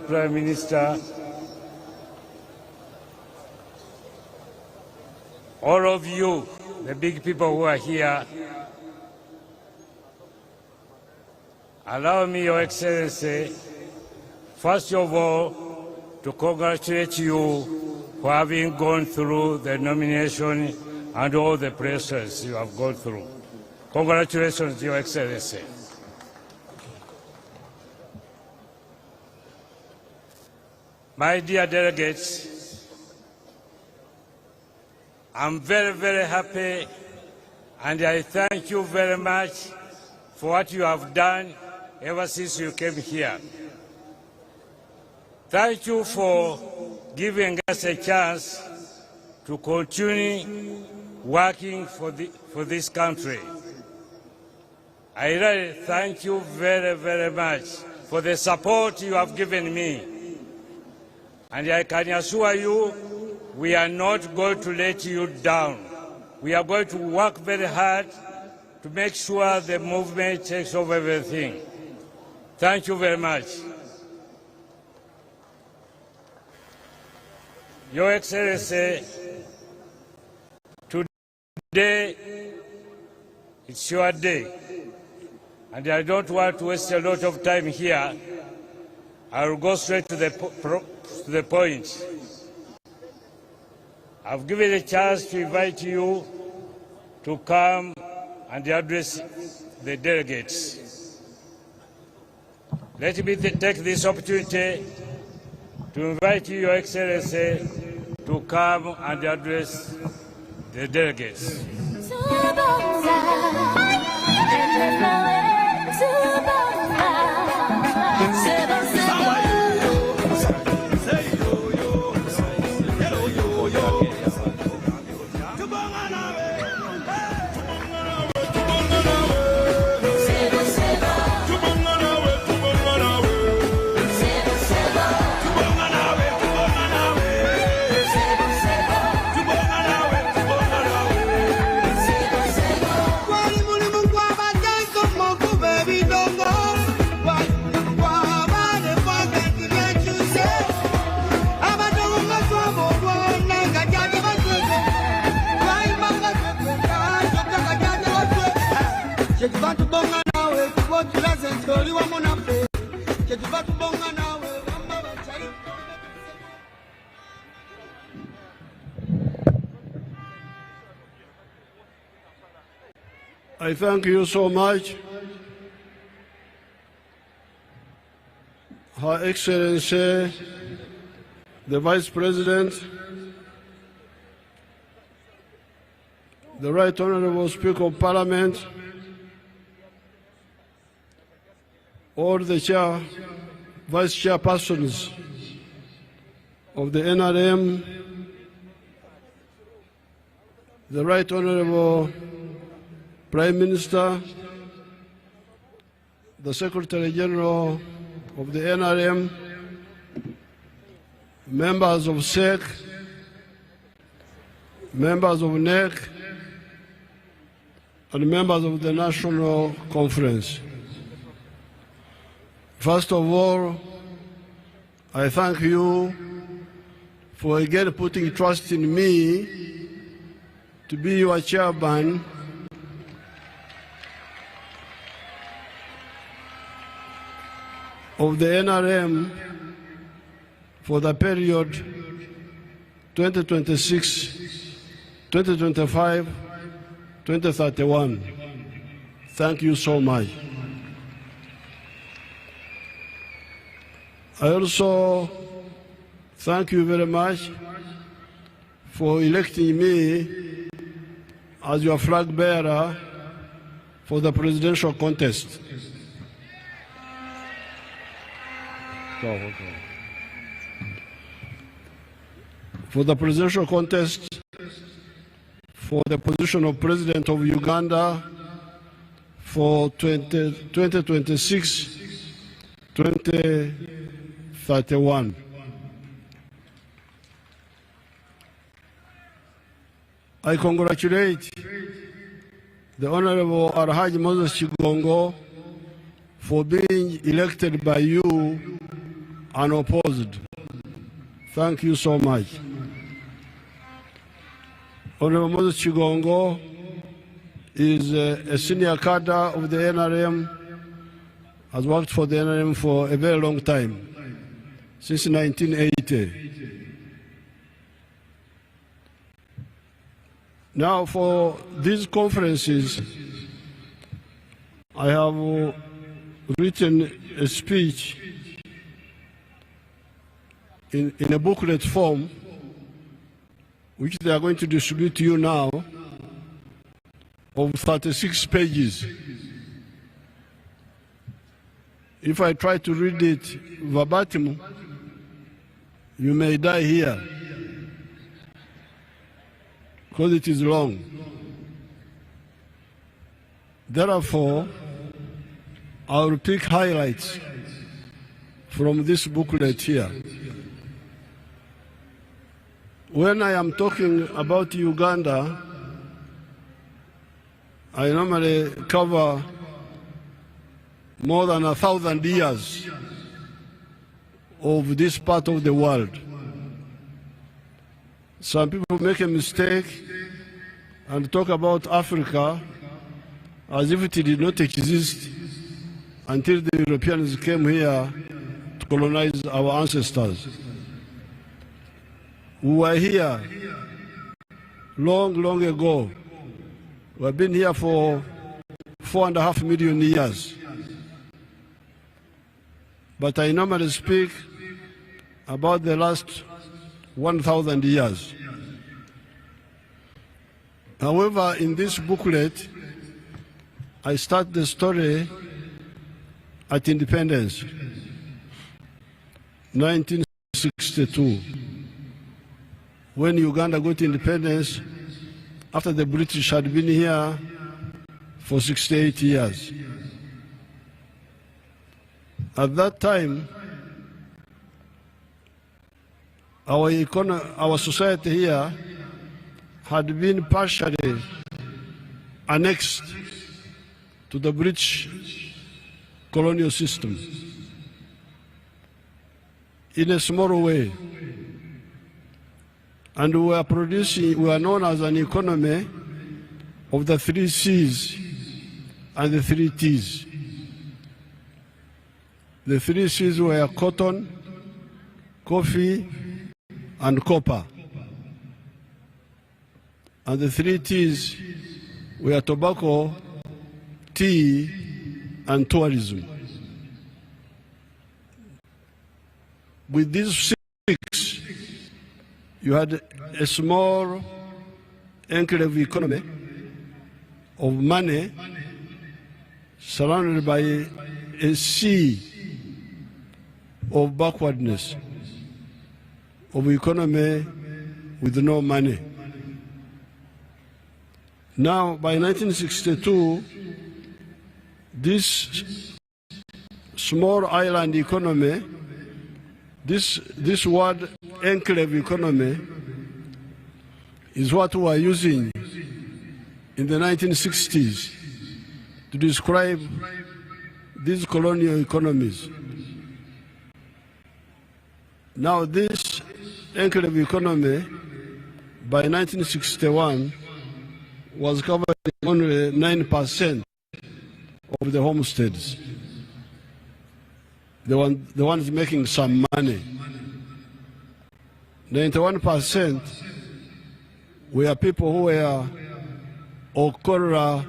Prime Minister, all of you, the big people who are here, allow me, Your Excellency, first of all, to congratulate you for having gone through the nomination and all the process you have gone through. Congratulations, Your Excellency. My dear delegates, I'm very, very happy, and I thank you very much for what you have done ever since you came here. Thank you for giving us a chance to continue working for this country. I really thank you very, very much for the support you have given me. And I can assure you, we are not going to let you down. We are going to work very hard to make sure the movement takes over everything. Thank you very much. Your Excellency, today it's your day, and I don't want to waste a lot of time here. I will go straight to the point. I've given a chance to invite you to come and address the delegates. Let me take this opportunity to invite you, Your Excellency, to come and address the delegates. I thank you so much, Her Excellency, the Vice President, the Right Honorable Speaker of Parliament, all the Vice Chairpersons of the NRM, the Right Honorable Prime Minister, the Secretary General of the NRM, members of SEC, members of NEC, and members of the National Conference. First of all, I thank you for again putting trust in me to be your chairman of the NRM for the period 2026, 2025, 2031. Thank you so much. I also thank you very much for electing me as your flag bearer for the presidential contest. For the presidential contest for the position of President of Uganda for 2026-2031. I congratulate the Honorable Alhaji Moses Chigongo for being elected by you unopposed. Thank you so much. Honorable Moses Chigongo is a senior cadre of the NRM, has worked for the NRM for a very long time, since 1980. Now, for these conferences, I have written a speech in a booklet form, which they are going to distribute to you now, of 36 pages. If I try to read it verbatim, you may die here, because it is long. Therefore, I will pick highlights from this booklet here. When I am talking about Uganda, I normally cover more than 1,000 years of this part of the world. Some people make a mistake and talk about Africa as if it did not exist until the Europeans came here to colonize our ancestors. We were here long, long ago. We have been here for 4.5 million years. But I normally speak about the last 1,000 years. However, in this booklet, I start the story at independence, 1962, when Uganda got independence after the British had been here for 68 years. At that time, our society here had been partially annexed to the British colonial system in a small way. And we were known as an economy of the 3 C's and the 3 T's. The 3 C's were cotton, coffee, and copper. And the 3 T's were tobacco, tea, and tourism. With these 6, you had a small enclave economy of money surrounded by a sea of backwardness, of economy with no money. Now, by 1962, this small island economy, this word enclave economy, is what we are using in the 1960s to describe these colonial economies. Now, this enclave economy, by 1961, was covering only 9% of the homesteads, the ones making some money. 91% were people who were okora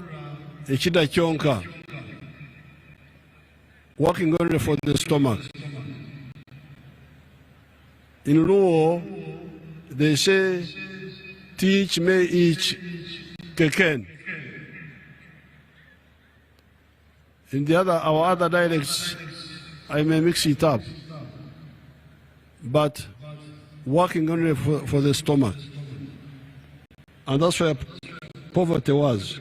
echida chonka, working only for the stomach. In Luo, they say, teach me each keken. In our other dialects, I may mix it up, but working only for the stomach. And that's where poverty was.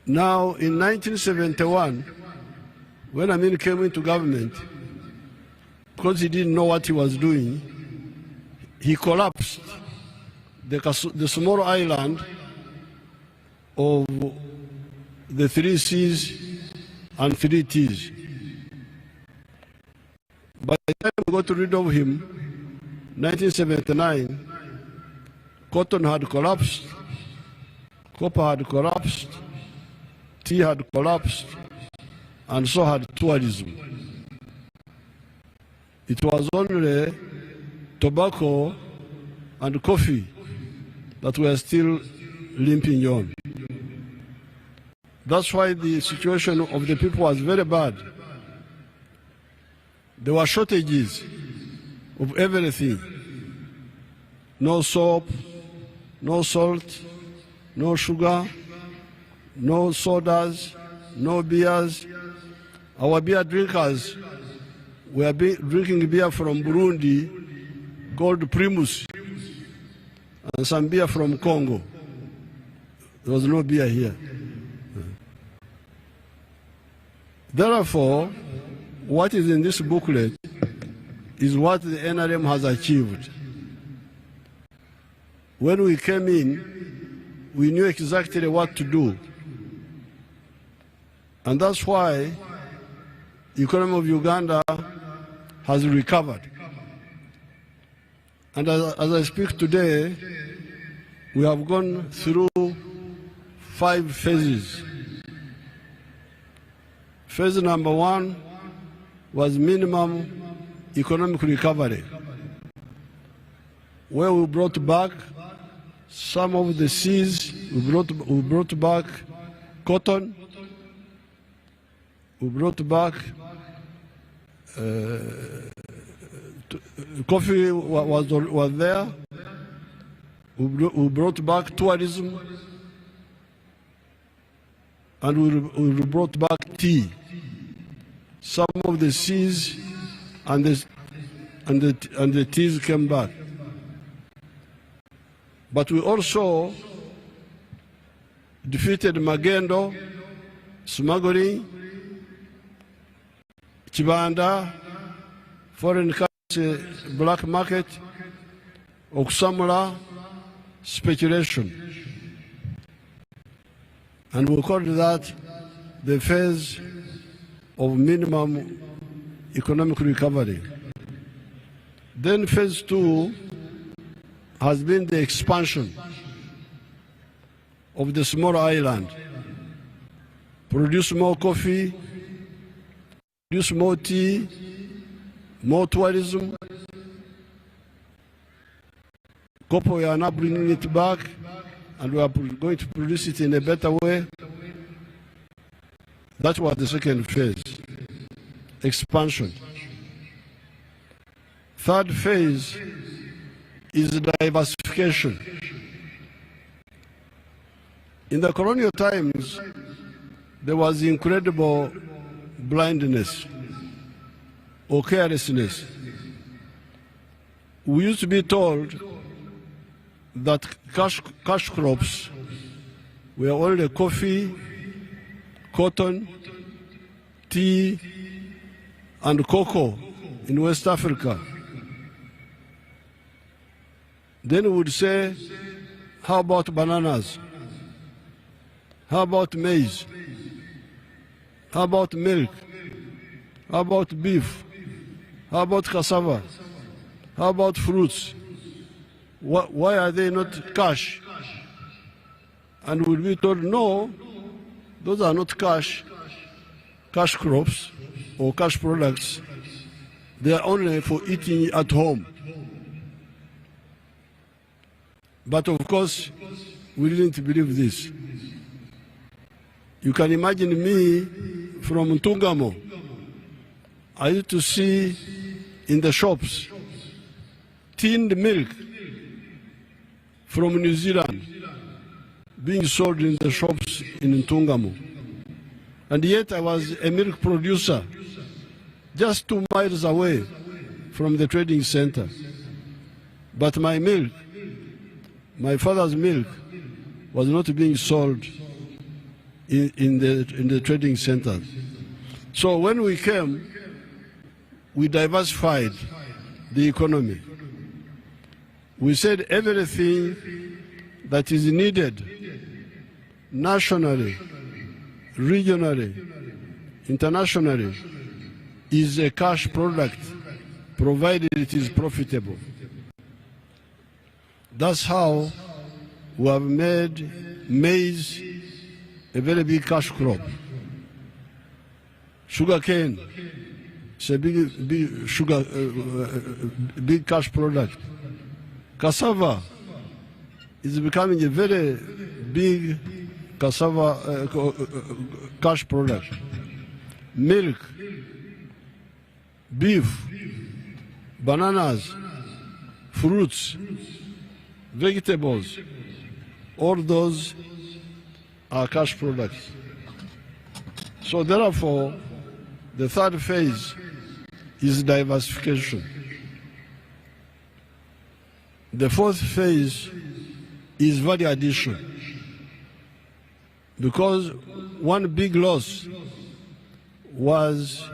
Now, in 1971, when Amin came into government, because he didn't know what he was doing, he collapsed the small island of the 3 C's and 3 T's. By the time we got rid of him, 1979, cotton had collapsed, copper had collapsed, tea had collapsed, and so had tourism. It was only tobacco and coffee that were still limping on. That's why the situation of the people was very bad. There were shortages of everything. No soap, no salt, no sugar, no sodas, no beers. Our beer drinkers were drinking beer from Burundi called Primus, and some beer from Congo. There was no beer here. Therefore, what is in this booklet is what the NRM has achieved. When we came in, we knew exactly what to do. And that's why the economy of Uganda has recovered. And as I speak today, we have gone through 5 phases. Phase number 1 was minimum economic recovery, where we brought back some of the seeds. We brought back cotton, we brought back coffee was there, we brought back tourism, and we brought back tea. Some of the seeds and the teas came back. But we also defeated magendo, smuggling, chibanda, foreign currency, black market, okusamula, speculation. And we called that the phase of minimum economic recovery. Then phase 2 has been the expansion of the small island. Produce more coffee, produce more tea, more tourism. Copper, we are now bringing it back, and we are going to produce it in a better way. That was the second phase, expansion. Third phase is diversification. In the colonial times, there was incredible blindness or carelessness. We used to be told that cash crops were only coffee, cotton, tea, and cocoa in West Africa. Then we would say, how about bananas? How about maize? How about milk? How about beef? How about cassava? How about fruits? Why are they not cash? And we'll be told, no, those are not cash crops or cash products. They are only for eating at home. But of course, we didn't believe this. You can imagine me from Ntungamo. I used to see in the shops tinned milk from New Zealand being sold in the shops in Ntungamo. And yet I was a milk producer just 2 miles away from the trading center. But my milk, my father's milk, was not being sold in the trading centers. So when we came, we diversified the economy. We said everything that is needed nationally, regionally, internationally is a cash product, provided it is profitable. That's how we have made maize a very big cash crop. Sugarcane is a big cash product. Cassava is becoming a very big cash product. Milk, beef, bananas, fruits, vegetables, all those are cash products. So therefore, the third phase is diversification. The fourth phase is value addition. Because one big loss was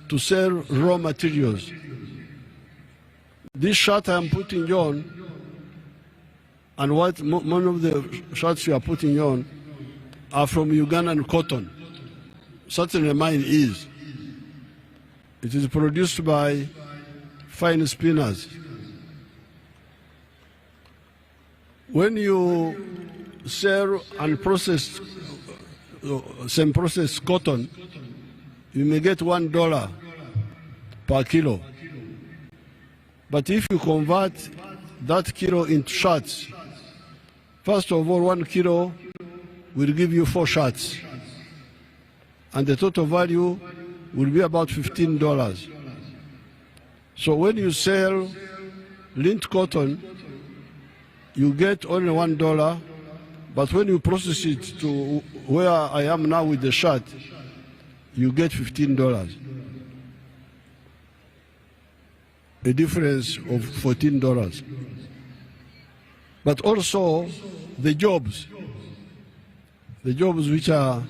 to sell raw materials. This shirt I'm putting on, and what one of the shirts you are putting on, are from Ugandan cotton. Certainly mine is. It is produced by fine spinners. When you sell unprocessed, semi-processed cotton, you may get $1 per kilo. But if you convert that kilo into shirts, first of all, 1 kilo will give you 4 shirts. And the total value will be about $15. So when you sell lint cotton, you get only $1, but when you process it to where I am now with the shirt, you get $15. A difference of $14. But also the jobs which are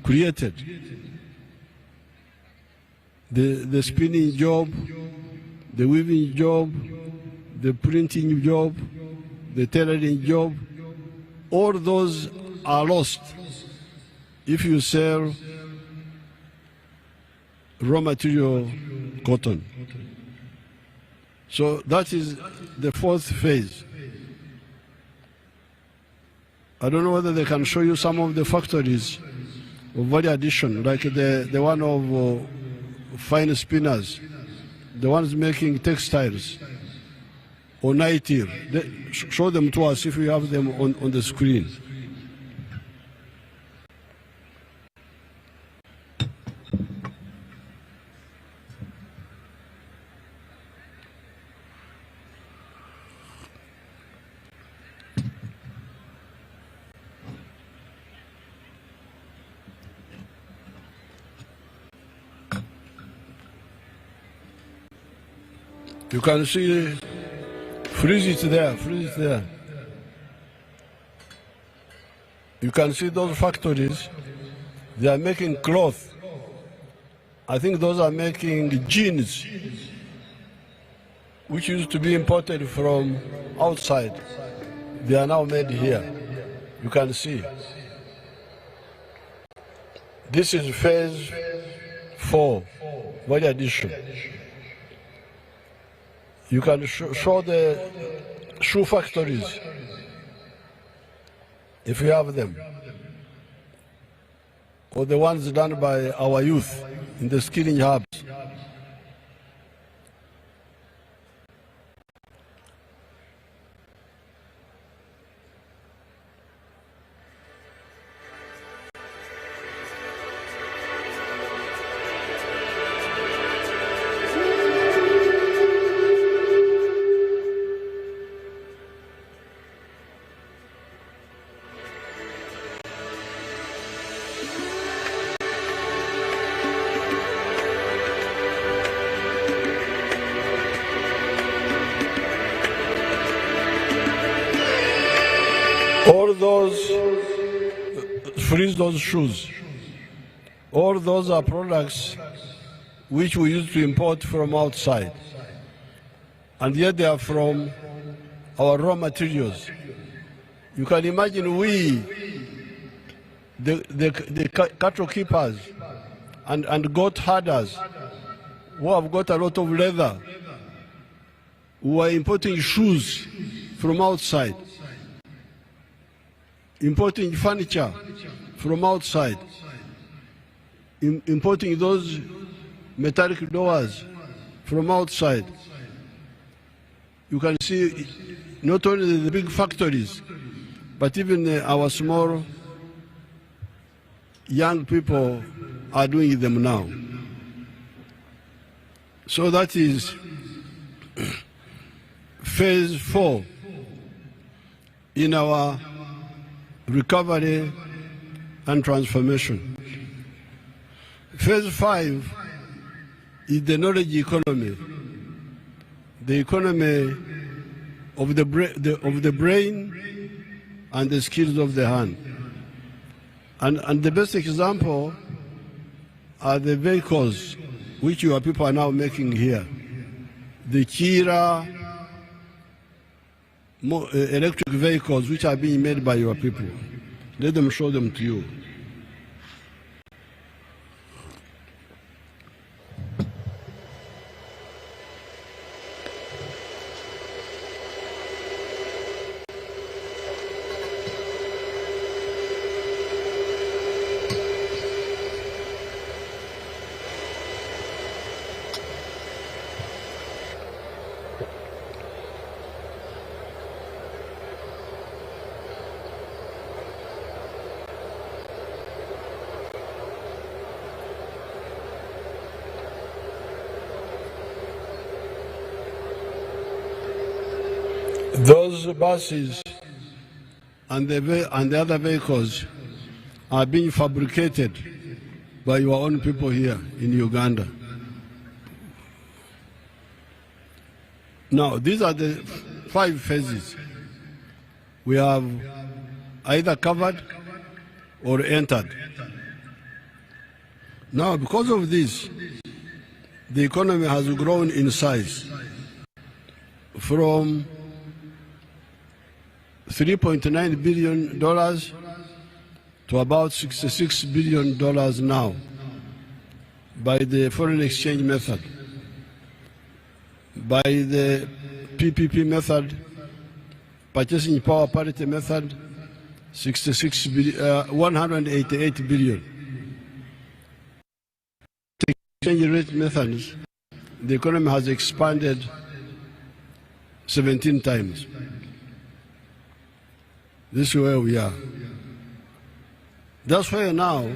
created. The spinning job, the weaving job, the printing job, the tailoring job, all those are lost if you sell raw material cotton. So that is the fourth phase. I don't know whether they can show you some of the factories of value addition, like the one of fine spinners, the ones making textiles or nightie. Show them to us if you have them on the screen. You can see, freeze it there, freeze it there. You can see those factories, they are making cloth. I think those are making jeans, which used to be imported from outside. They are now made here. You can see. This is phase 4, value addition. You can show the shoe factories, if you have them, or the ones done by our youth in the skilling hubs. All those, freeze those shoes. All those are products which we used to import from outside. And yet they are from our raw materials. You can imagine the cattle keepers and goat herders who have got a lot of leather, who are importing shoes from outside, importing furniture from outside, importing those metallic doors from outside. You can see not only the big factories, but even our small young people are doing them now. So that is phase 4 in our recovery and transformation. Phase 5 is the knowledge economy, the economy of the brain and the skills of the hand. And the best example are the vehicles which your people are now making here. The Kira electric vehicles which are being made by your people. Let them show them to you. Those buses and the other vehicles are being fabricated by your own people here in Uganda. Now, these are the 5 phases we have either covered or entered. Now, because of this, the economy has grown in size from $3.9 billion to about $66 billion now by the foreign exchange method. By the PPP method, purchasing power parity method, 188 billion. The exchange rate methods, the economy has expanded 17 times. This is where we are. That's why now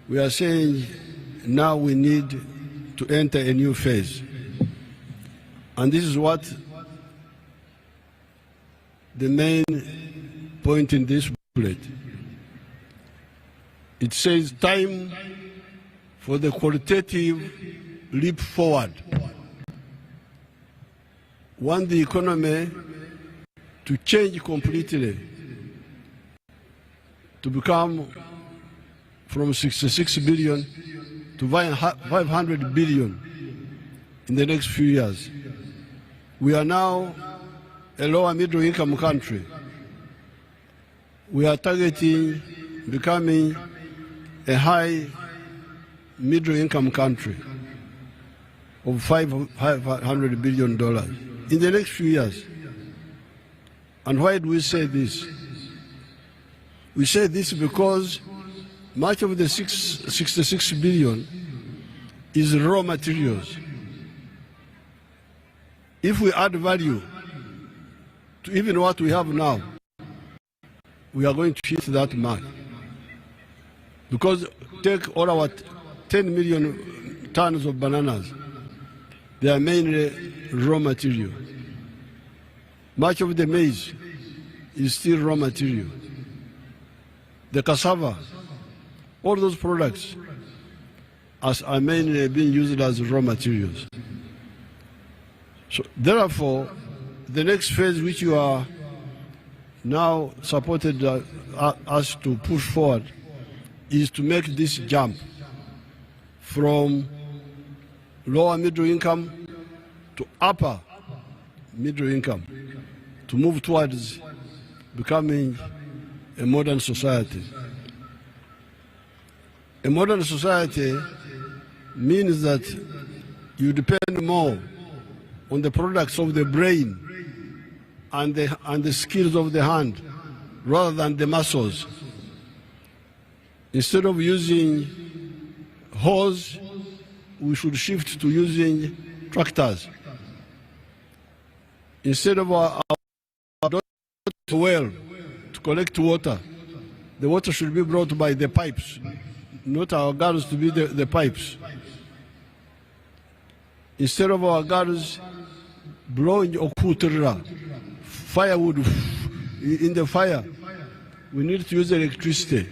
we are saying now we need to enter a new phase. And this is what the main point in this booklet. It says time for the qualitative leap forward. Want the economy to change completely, to become from 66 billion to 500 billion in the next few years. We are now a lower middle income country. We are targeting becoming a high middle income country of $500 billion in the next few years. And why do we say this? We say this because much of the 66 billion is raw materials. If we add value to even what we have now, we are going to hit that mark. Because take all our 10 million tons of bananas, they are mainly raw material. Much of the maize is still raw material. The cassava, all those products are mainly being used as raw materials. So therefore, the next phase which you are now supported us to push forward is to make this jump from lower middle income to upper middle income, to move towards becoming a modern society. A modern society means that you depend more on the products of the brain and the skills of the hand rather than the muscles. Instead of using hose, we should shift to using tractors. Instead of our well to collect water, the water should be brought by the pipes, not our girls to be the pipes. Instead of our girls blowing firewood in the fire, we need to use electricity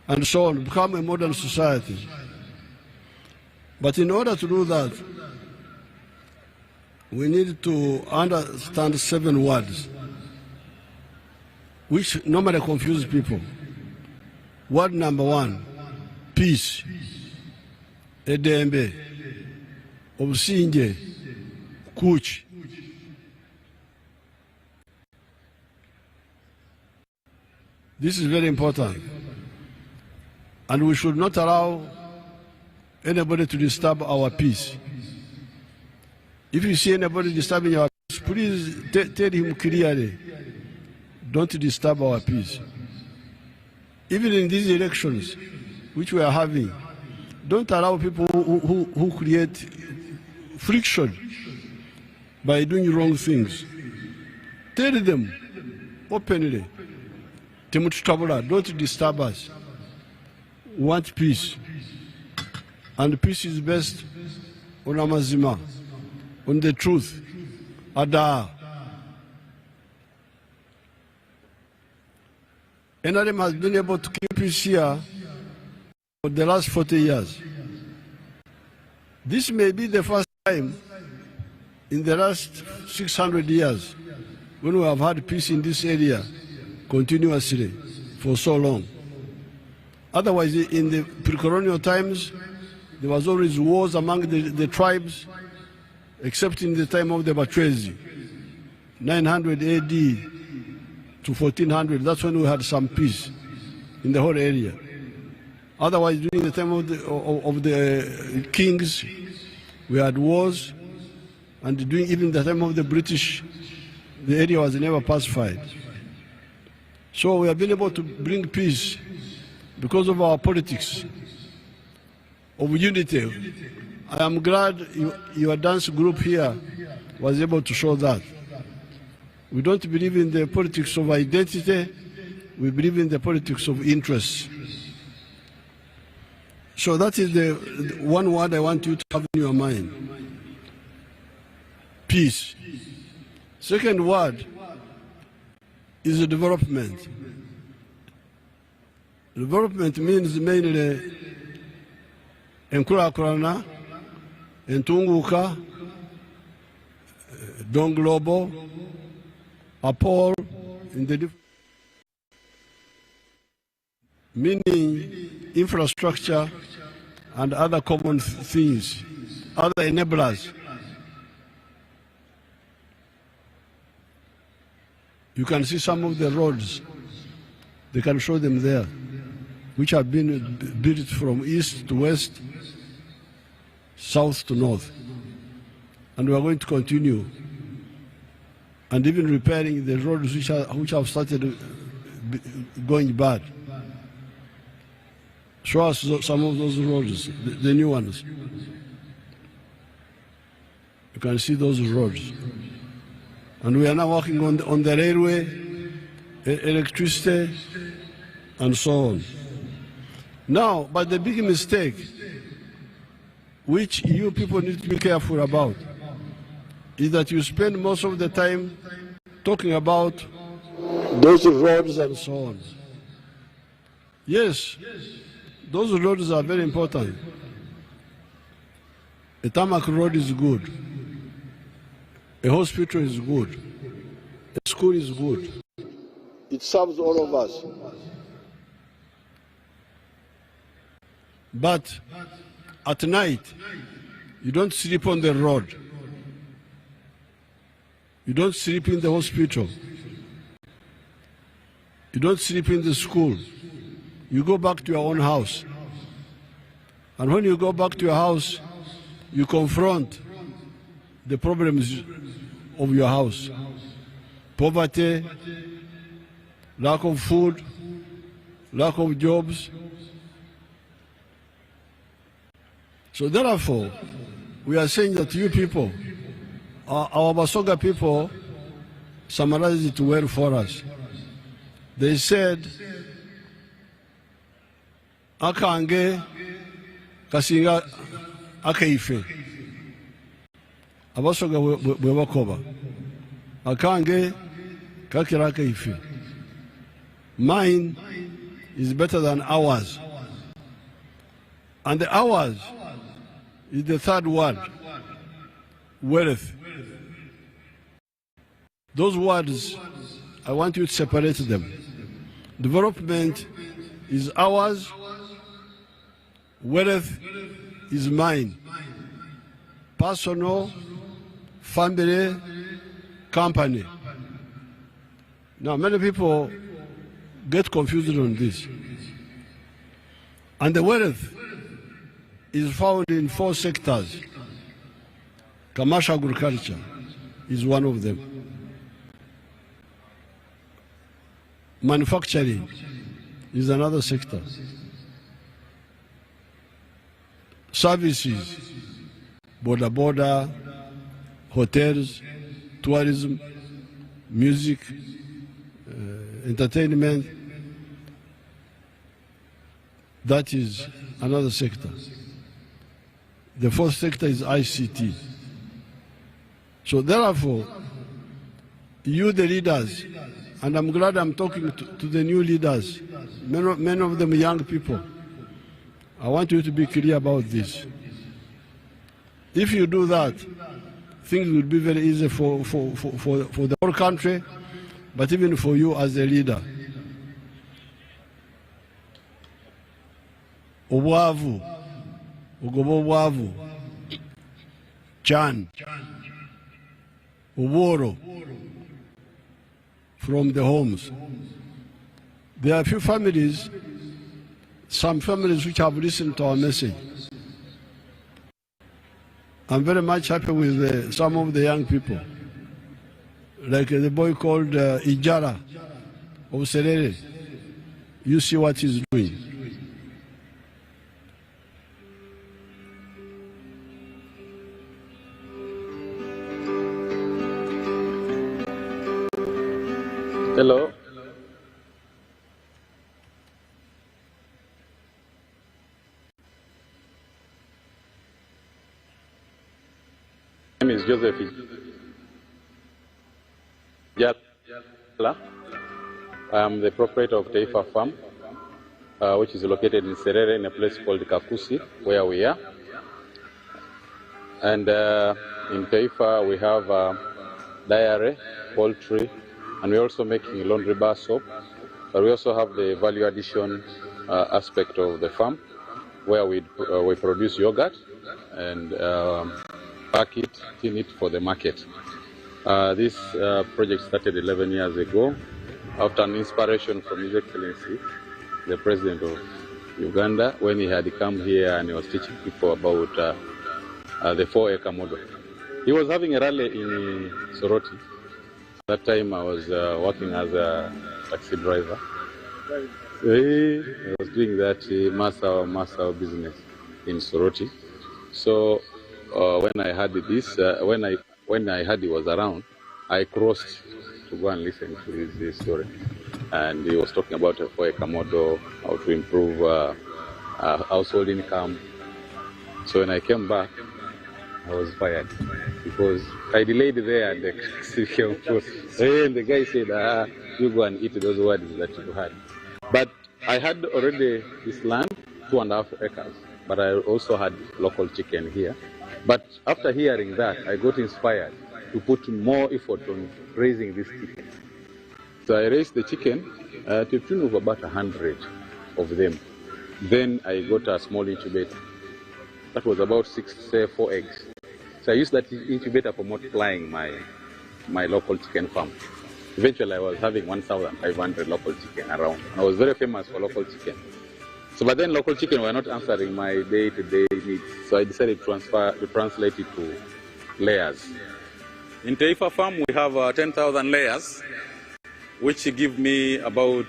and so on, become a modern society. But in order to do that, we need to understand 7 words which normally confuse people. Word number 1, peace. Edembe, obusinge, kuch. This is very important. And we should not allow anybody to disturb our peace. If you see anybody disturbing our peace, please tell him clearly, don't disturb our peace. Even in these elections, which we are having, don't allow people who create friction by doing wrong things. Tell them openly, don't disturb us. We want peace. And peace is based on amazima, on the truth. Ada. Nrm has been able to keep peace here for the last 40 years. This may be the first time in the last 600 years when we have had peace in this area continuously for so long. Otherwise, in the pre-colonial times, there was always wars among the tribes, except in the time of the Bachwezi, 900 AD to 1400. That's when we had some peace in the whole area. Otherwise, during the time of the kings, we had wars, and during even the time of the British, the area was never pacified. So we have been able to bring peace because of our politics of unity. I am glad your dance group here was able to show that. We don't believe in the politics of identity, we believe in the politics of interest. So that is the one word I want you to have in your mind. Peace. Second word is development. Development means mainly enkurakurana, entunguka, don global, apol, in the meaning infrastructure and other common things, other enablers. You can see some of the roads, they can show them there, which have been built from east to west, south to north. And we are going to continue. And even repairing the roads which have started going bad. Show us some of those roads, the new ones. You can see those roads. And we are now working on the railway, electricity, and so on. Now, but the big mistake, which you people need to be careful about, is that you spend most of the time talking about those roads and so on. Yes, those roads are very important. A tarmac road is good. A hospital is good. A school is good. It serves all of us. But at night, you don't sleep on the road. You don't sleep in the hospital. You don't sleep in the school. You go back to your own house. And when you go back to your house, you confront the problems of your house. Poverty, lack of food, lack of jobs. So therefore, we are saying that you people, our Basoga people, summarized it well for us. They said, Akange kasinga akaife. Abasoga bwebakoba. Akange kakira akaife. Mine is better than ours. And the ours is the third word, wealth. Those words, I want you to separate them. Development is ours, wealth is mine. Personal, family, company. Now, many people get confused on this. And the wealth is found in 4 sectors. Commercial agriculture is one of them. Manufacturing is another sector. Services, border, hotels, tourism, music, entertainment, that is another sector. The 4th sector is ICT. So therefore, you the leaders, and I'm glad I'm talking to the new leaders, many of them young people. I want you to be clear about this. If you do that, things will be very easy for the whole country, but even for you as a leader. Obwavu, ugobo obwavu, Chan, Uboro, from the homes. There are a few families, some families which have listened to our message. I'm very much happy with some of the young people, like the boy called Ijara of Serere. You see what he's doing. Hello. My name is Joseph Jala. I am the proprietor of Taifa Farm, which is located in Serere in a place called Kakusi, where we are. And in Taifa we have dairy, poultry, and we're also making laundry bar soap. But we also have the value addition aspect of the farm, where we produce yogurt and pack it, tin it for the market. This project started 11 years ago after an inspiration from His Excellency, the President of Uganda, when he had come here and he was teaching people about the 4-acre model. He was having a rally in Soroti. At that time I was working as a taxi driver. I was doing that master business in Soroti. So when I heard this, when I heard he was around, I crossed to go and listen to his story. And he was talking about a 4-acre model, how to improve household income. So when I came back, I was fired because I delayed there and the taxi came through. And the guy said, you go and eat those words that you had. But I had already this land, 2.5 acres, but I also had local chicken here. But after hearing that, I got inspired to put more effort on raising this chicken. So I raised the chicken to the tune of about 100 of them. Then I got a small incubator. That was about 4 eggs. So I used that incubator for multiplying my local chicken farm. Eventually I was having 1,500 local chicken around. I was very famous for local chicken. So, but then local chicken were not answering my day-to-day needs. So I decided to translate it to layers. In Taifa Farm, we have 10,000 layers, which give me about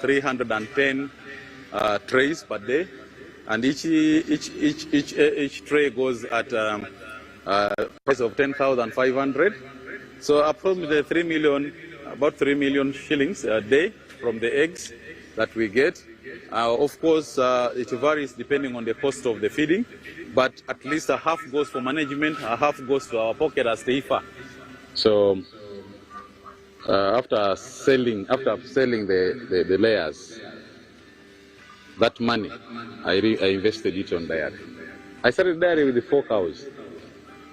310 trays per day. And each tray goes at price of 10,500. So approximately about 3 million shillings a day from the eggs that we get. Of course, it varies depending on the cost of the feeding, but at least a half goes for management, a half goes to our pocket as Taifa. So after selling the layers, that money, I invested it on dairy. I started dairy with the 4 cows.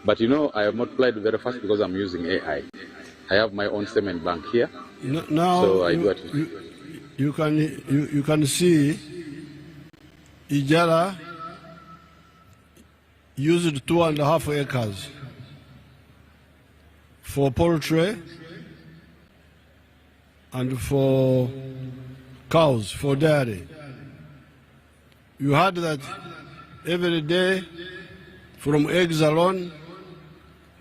But you know, I have multiplied very fast because I'm using AI. I have my own semen bank here. Now so I do it. You can see Ijara used 2.5 acres for poultry and for cows, for dairy. You heard that every day from eggs alone,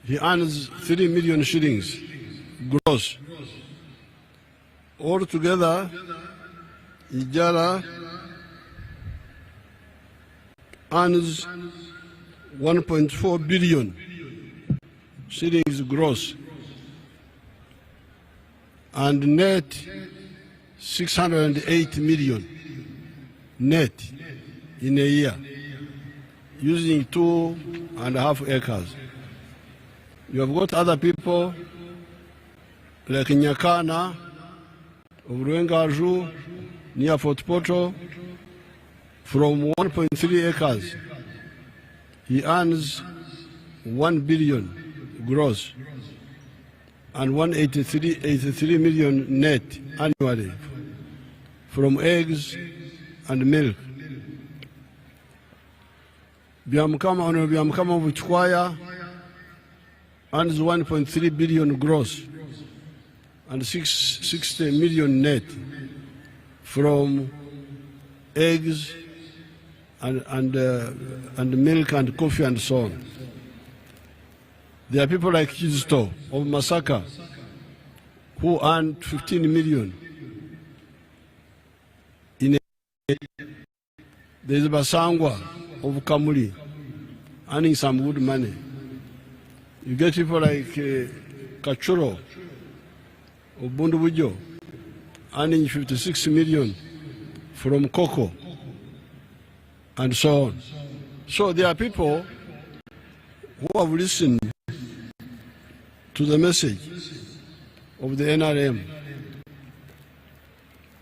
he earns 3 million shillings gross. Altogether, Ijara earns 1.4 billion shillings gross, and net 608 million net in a year, using 2.5 acres. You have got other people like Nyakana of Ruengaju near Fort Portal from 1.3 acres. He earns 1 billion gross and 183 million net annually from eggs and milk. Byamukama of Chikwaya earns 1.3 billion gross and 60 million net from eggs and milk and coffee and so on. There are people like Kizisto of Masaka who earn 15 million. There is Basangwa of Kamuli earning some good money. You get people like Kachuro of Bundubujo earning 56 million from cocoa and so on. So there are people who have listened to the message of the NRM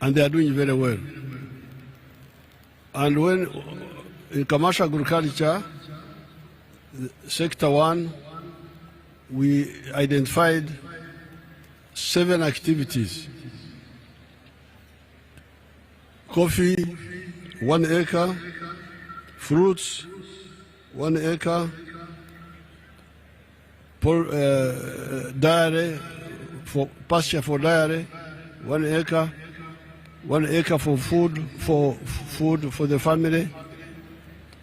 and they are doing very well. And when in commercial agriculture, sector 1, we identified 7 activities. Coffee, 1 acre, fruits, 1 acre, dairy, for pasture for dairy, 1 acre, 1 acre for food for the family.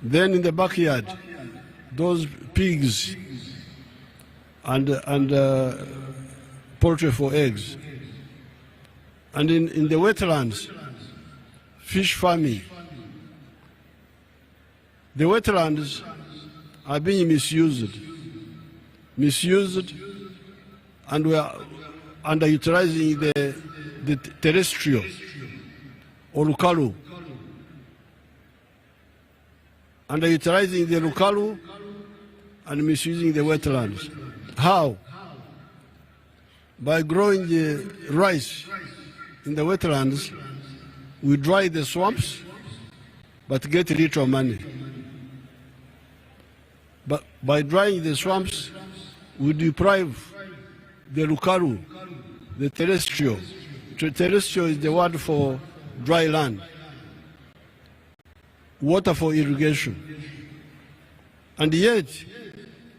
Then in the backyard, those pigs and poultry for eggs. And in the wetlands, fish farming. The wetlands are being misused, and we are underutilizing the terrestrial or lukalu, underutilizing the lukalu and misusing the wetlands. How? By growing the rice in the wetlands, we dry the swamps, but get little money. But by drying the swamps, we deprive the lukalu, the terrestrial. Terrestrial is the word for dry land. Water for irrigation. And yet,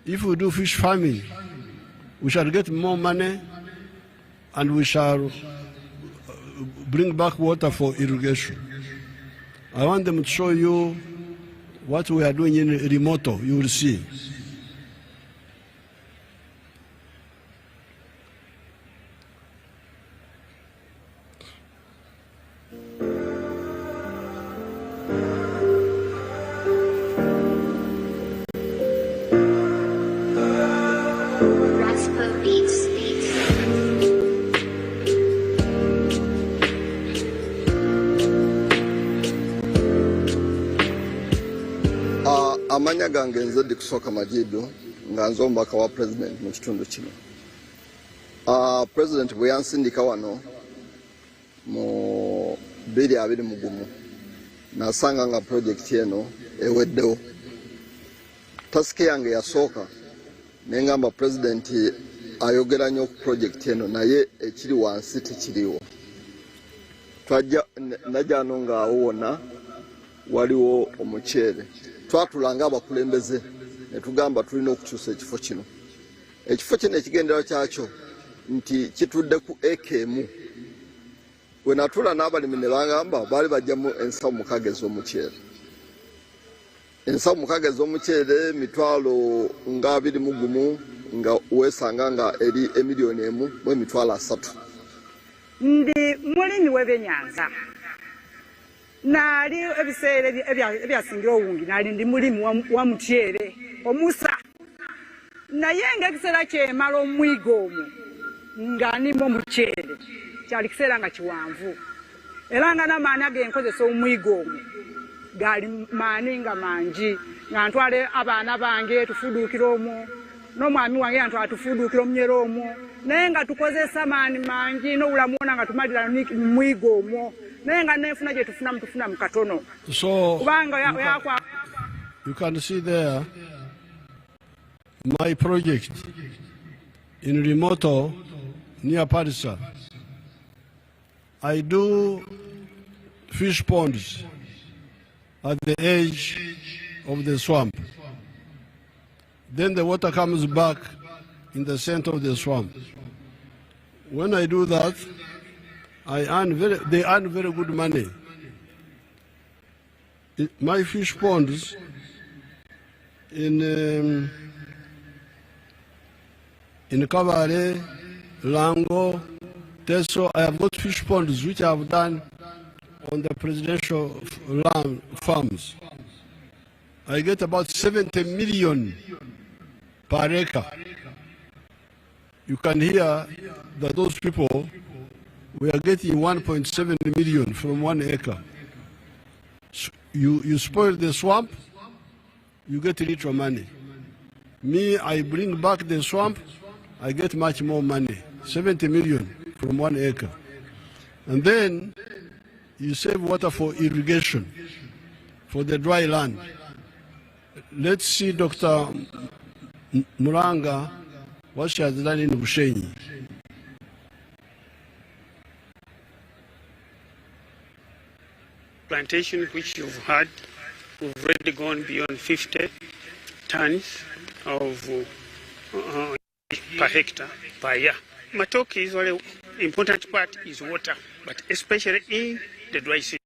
if we do fish farming, we shall get more money and we shall bring back water for irrigation. I want them to show you what we are doing in Remoto. You will see. Amanya gange nze ndi kusooka majidu nga nze omubaka wa president mu kitundu kino. President bwe yansindika wano mu 2021 nasanga nga project eno eweddewo. Tasiki yange yasooka nengamba president ayogera nnyo ku project eno naye ekiri wansi tekiriwo. Najja ano ng'awo wonna waliwo omuceere. Twatulanga abakulembeze ne tugamba tulina okukyusa ekifo kino. Ekifo kino ekigendera kyakyo nti kitudde ku ekemu. We natula n'abalimi ne bagamba baali bajjamu ensawo mukaaga ez'omuceere. Ensawo mukaaga ez'omuceere mitwalo nga 21 nga weesanga nga eri emiliyoni 1 mu emitwalo 3. Ndi mulimi w'ebyennyanja. Nali ebiseera ebyasingira obungi nali ndi mulimu wa mutyere omusa naye ng'ekiseera kyemala omwiga omwo nga nima omukyere kyali kiseera nga kiwanvu era nga n'amaani agenkozesa omwiga omwo gali maani nga mangi nga ntwale abaana bange tufuduukira omwo n'omwami wange yantwala tufuduukira omunyera omwo naye nga tukozesa maani mangi n'obulamu wona nga tumalira mu mwiga omwo. So you can see there my project in Remoto near Parisa. I do fish ponds at the edge of the swamp. Then the water comes back in the center of the swamp. When I do that, they earn very good money. My fish ponds in Kavare, Lango, Teso, I have got fish ponds which I have done on the presidential land farms. I get about 70 million per acre. You can hear that those people, we are getting 1.7 million from 1 acre. So you spoil the swamp, you get little money. Me, I bring back the swamp, I get much more money, 70 million from 1 acre. And then you save water for irrigation, for the dry land. Let's see Dr. Muranga, what she has done in Museveni. Plantation which you've had, we've already gone beyond 50 tons of per hectare per year. Matoke is only important part is water, but especially in the dry season.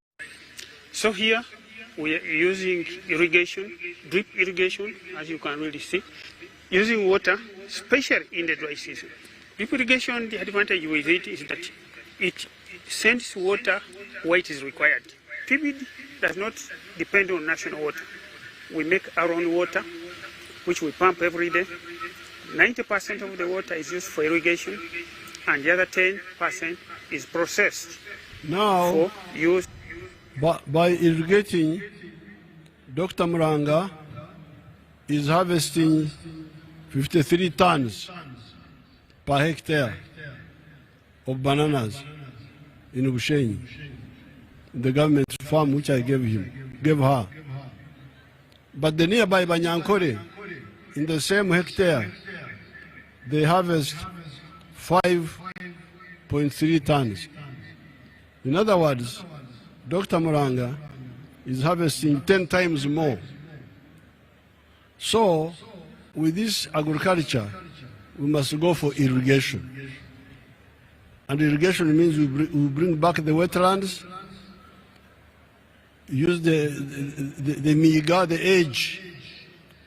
So here we are using irrigation, drip irrigation, as you can really see, using water, especially in the dry season. Drip irrigation, the advantage with it is that it sends water where it is required. PBD does not depend on national water. We make our own water, which we pump every day. 90% of the water is used for irrigation, and the other 10% is processed now for use. By irrigating, Dr. Muranga is harvesting 53 tons per hectare of bananas in Museveni, the government farm which I gave her. But the nearby Banyankore, in the same hectare, they harvest 5.3 tons. In other words, Dr. Muranga is harvesting 10 times more. So, with this agriculture, we must go for irrigation. And irrigation means we bring back the wetlands, use the miga, the edge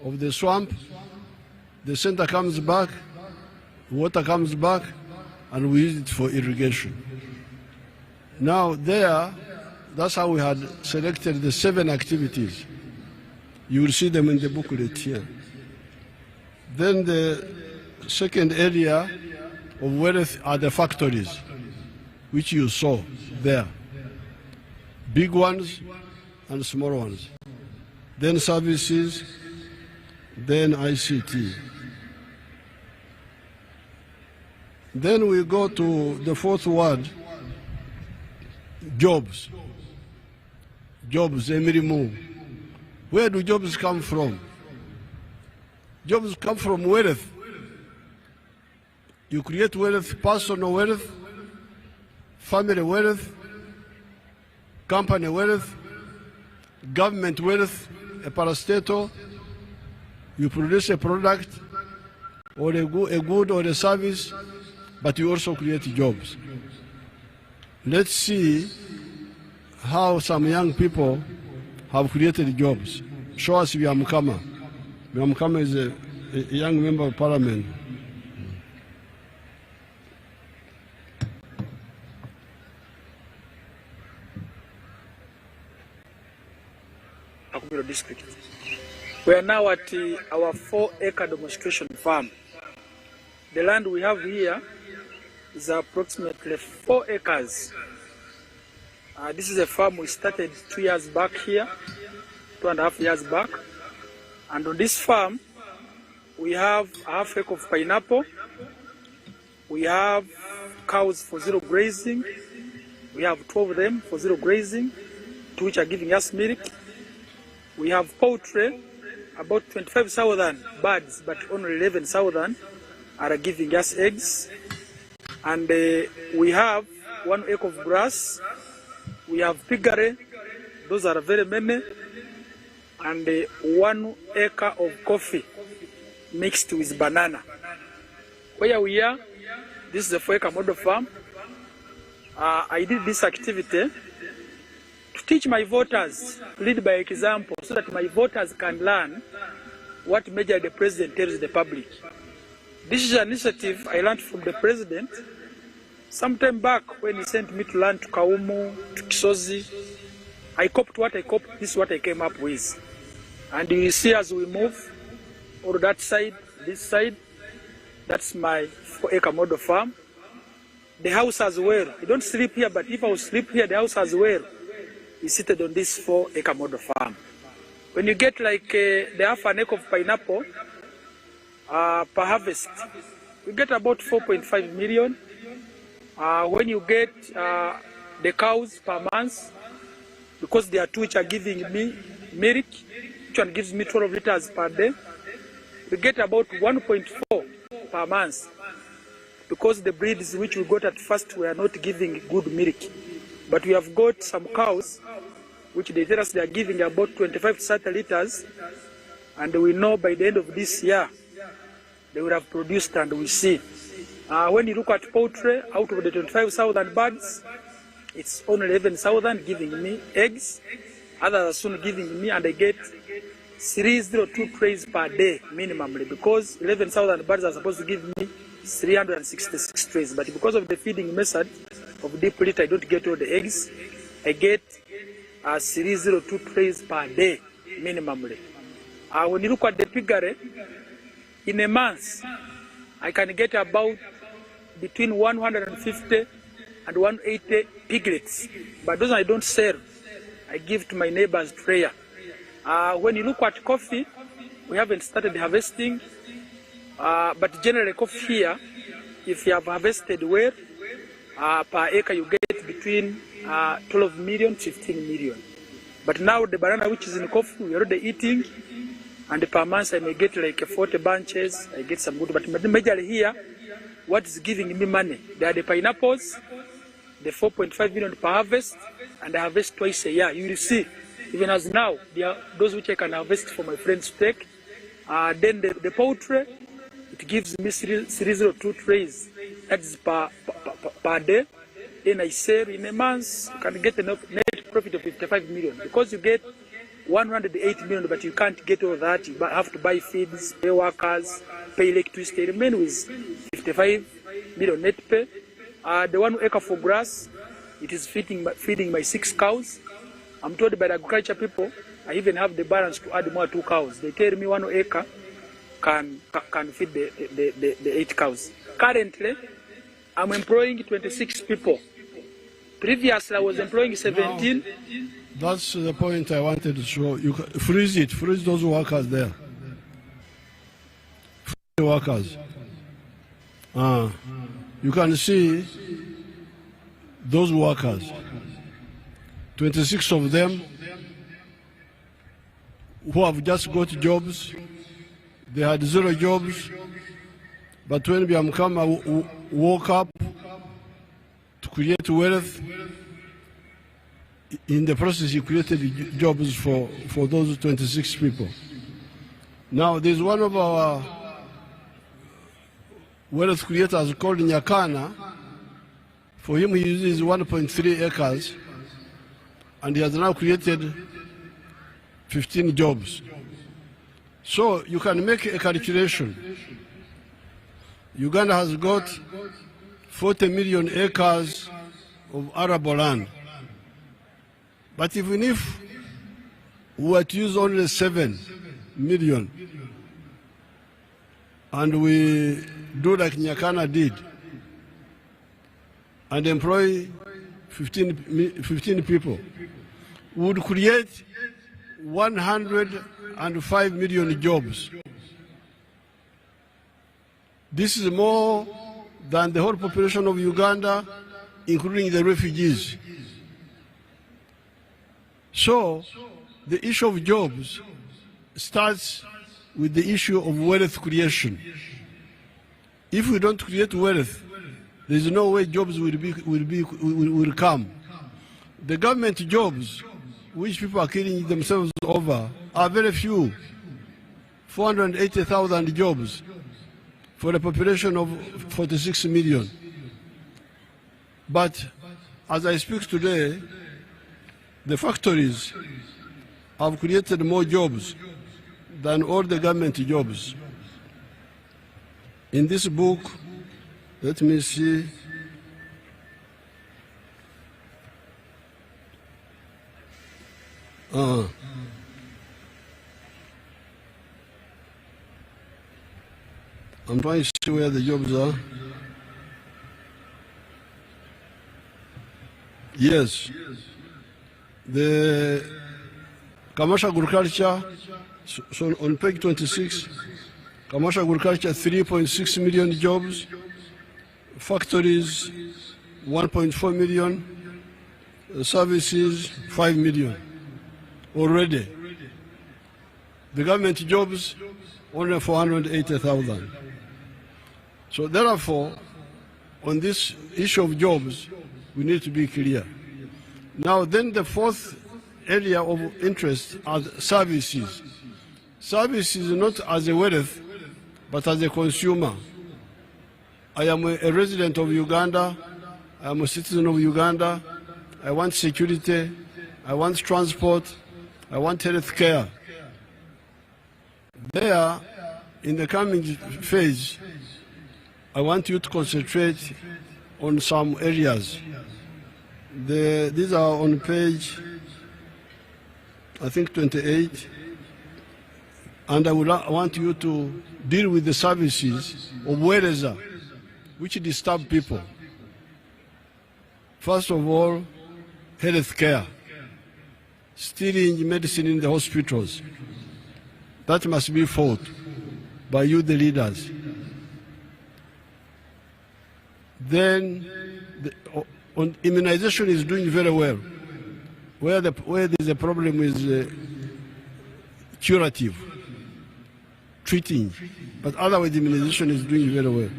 of the swamp. The center comes back, water comes back, and we use it for irrigation. Now there, that's how we had selected the 7 activities. You will see them in the booklet here. Then the second area of wealth are the factories, which you saw there. Big ones and small ones. Then services, then ICT. Then we go to the 4th word, jobs. Jobs, Nrm. Where do jobs come from? Jobs come from wealth. You create wealth, personal wealth, family wealth, company wealth, government wealth, a parastatal. You produce a product or a good or a service, but you also create jobs. Let's see how some young people have created jobs. Show us Byamukama. Byamukama is a young member of parliament. District. We are now at our 4-acre demonstration farm. The land we have here is approximately 4 acres. This is a farm we started 2 years back here, 2.5 years back. And on this farm, we have a half acre of pineapple. We have cows for zero grazing. We have 12 of them for zero grazing, 2 which are giving us milk. We have poultry, about 25,000 birds, but only 11,000 are giving us eggs. And we have 1 acre of grass. We have piggery, those are very many. And 1 acre of coffee mixed with banana. Where we are, this is a 4-acre model farm. I did this activity to teach my voters, lead by example, so that my voters can learn what measure the president tells the public. This is an initiative I learned from the president sometime back when he sent me to learn to Kaumu, to Kisozi. I copied what I copied, this is what I came up with. And you see as we move, or that side, this side, that's my 4-acre model farm. The house as well. I don't sleep here, but if I would sleep here, the house as well is seated on this 4-acre model farm. When you get like the half an acre of pineapple per harvest, you get about 4.5 million. When you get the cows per month, because there are 2 which are giving me milk, each one gives me 12 liters per day, we get about 1.4 per month. Because the breeds which we got at first were not giving good milk. But we have got some cows which they tell us they are giving about 25 to 30 liters, and we know by the end of this year they will have produced, and we see. When you look at poultry, out of the 25,000 birds, it's only 11,000 giving me eggs. Others are soon giving me, and I get 302 trays per day minimally, because 11,000 birds are supposed to give me 366 trays. But because of the feeding method of deep litter, I don't get all the eggs. I get 302 trays per day minimally. When you look at the piggery, in a month, I can get about between 150 and 180 piglets. But those I don't sell. I give to my neighbors prayer. When you look at coffee, we haven't started harvesting. But generally coffee here, if you have harvested well, per acre you get between 12 million, 15 million. But now the banana which is in coffee, we're already eating, and per month I may get like 40 bunches, I get some good, but majorly here, what is giving me money? There are the pineapples, the 4.5 million per harvest, and I harvest twice a year. You will see, even as now, there are those which I can harvest for my friends to take. Then the poultry, it gives me 302 trays. That is per day. Then I sell in a month, you can get enough net profit of 55 million. Because you get 108 million, but you can't get all that. You have to buy feeds, pay workers, pay electricity. Remain with 55 million net pay. The 1 acre for grass, it is feeding my 6 cows. I'm told by the agriculture people, I even have the balance to add more 2 cows. They tell me 1 acre can feed the 8 cows. Currently, I'm employing 26 people. Previously, I was employing 17. Now, that's the point I wanted to show. You freeze it, freeze those workers there. Freeze the workers. You can see those workers. 26 of them who have just got jobs. They had 0 jobs. But when Biamkama woke up to create wealth, in the process he created jobs for those 26 people. Now there's one of our wealth creators called Nyakana. For him, he uses 1.3 acres, and he has now created 15 jobs. So you can make a calculation. Uganda has got 40 million acres of arable land. But even if we were to use only 7 million, and we do like Nyakana did, and employ 15 people, we would create 105 million jobs. This is more than the whole population of Uganda, including the refugees. So, the issue of jobs starts with the issue of wealth creation. If we don't create wealth, there is no way jobs will come. The government jobs, which people are killing themselves over, are very few. 480,000 jobs for a population of 46 million. But as I speak today, the factories have created more jobs than all the government jobs. In this book, let me see. I'm trying to see where the jobs are. Yes. The commercial agriculture, so on page 26, commercial agriculture, 3.6 million jobs, factories, 1.4 million, services, 5 million already. The government jobs, only 480,000. So therefore, on this issue of jobs, we need to be clear. Now then, the fourth area of interest are services. Services not as a wealth, but as a consumer. I am a resident of Uganda, I am a citizen of Uganda, I want security, I want transport, I want health care. There, in the coming phase, I want you to concentrate on some areas. These are on page, I think, 28. And I want you to deal with the services of welfare, which disturb people. First of all, health care, stealing medicine in the hospitals. That must be fought by you, the leaders. Then, on immunization is doing very well. Where there's a problem is curative, treating, but otherwise immunization is doing very well.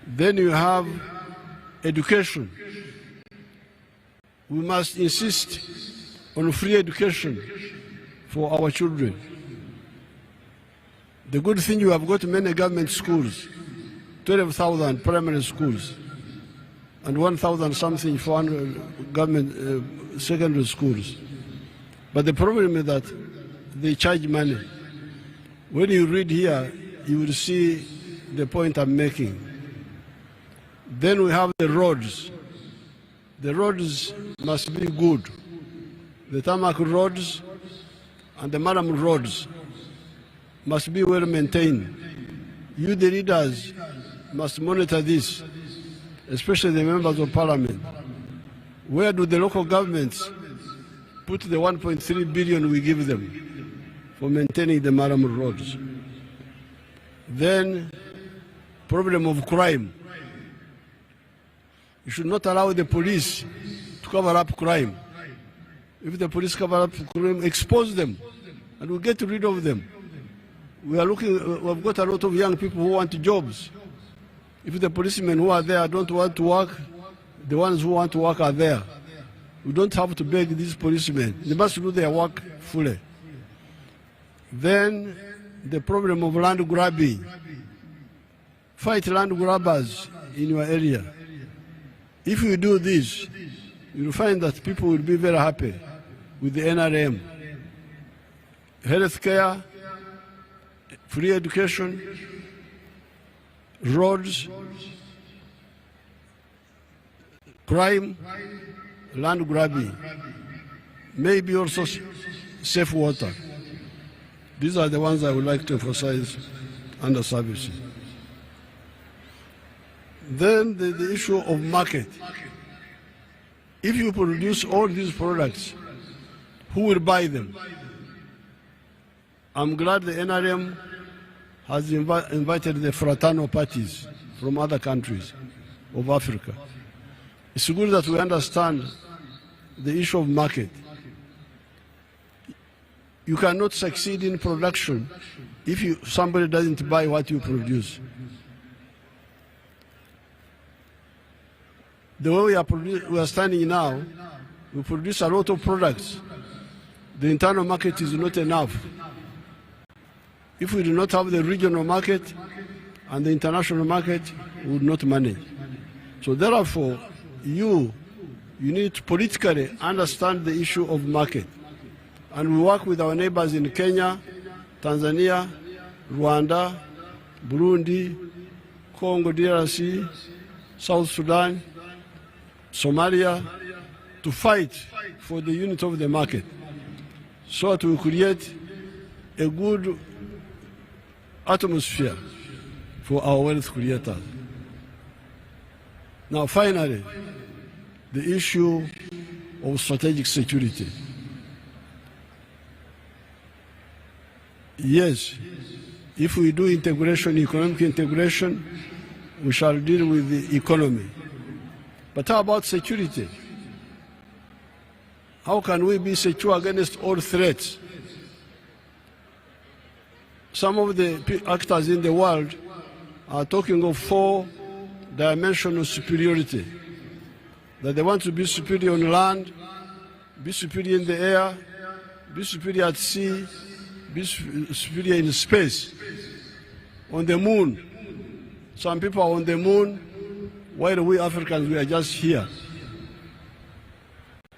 Then you have education. We must insist on free education for our children. The good thing, you have got many government schools, 12,000 primary schools, and 1,000 something for government secondary schools. But the problem is that they charge money. When you read here, you will see the point I'm making. Then we have the roads. The roads must be good. The tarmac roads and the Nrm roads must be well maintained. You, the leaders, must monitor this, especially the members of parliament. Where do the local governments put the 1.3 billion we give them for maintaining the Nrm roads? Then, problem of crime. You should not allow the police to cover up crime. If the police cover up crime, expose them, and we get rid of them. We've got a lot of young people who want jobs. If the policemen who are there don't want to work, the ones who want to work are there. We don't have to beg these policemen. They must do their work fully. Then the problem of land grabbing. Fight land grabbers in your area. If you do this, you'll find that people will be very happy with the NRM. Health care, free education, roads, crime, land grabbing, maybe also safe water. These are the ones I would like to emphasize under services. Then the issue of market. If you produce all these products, who will buy them? I'm glad the NRM has invited the fraternal parties from other countries of Africa. It's good that we understand the issue of market. You cannot succeed in production if somebody doesn't buy what you produce. The way we are standing now, we produce a lot of products. The internal market is not enough. If we do not have the regional market and the international market, we would not manage. So therefore, you need to politically understand the issue of market. And we work with our neighbors in Kenya, Tanzania, Rwanda, Burundi, Congo DRC, South Sudan, Somalia, to fight for the unity of the market, so that we create a good atmosphere for our wealth creators. Now finally, the issue of strategic security. Yes, if we do integration, economic integration, we shall deal with the economy. But how about security? How can we be secure against all threats? Some of the actors in the world are talking of 4-dimensional superiority. That they want to be superior on land, be superior in the air, be superior at sea, be superior in space. On the moon, some people are on the moon, while we Africans, we are just here.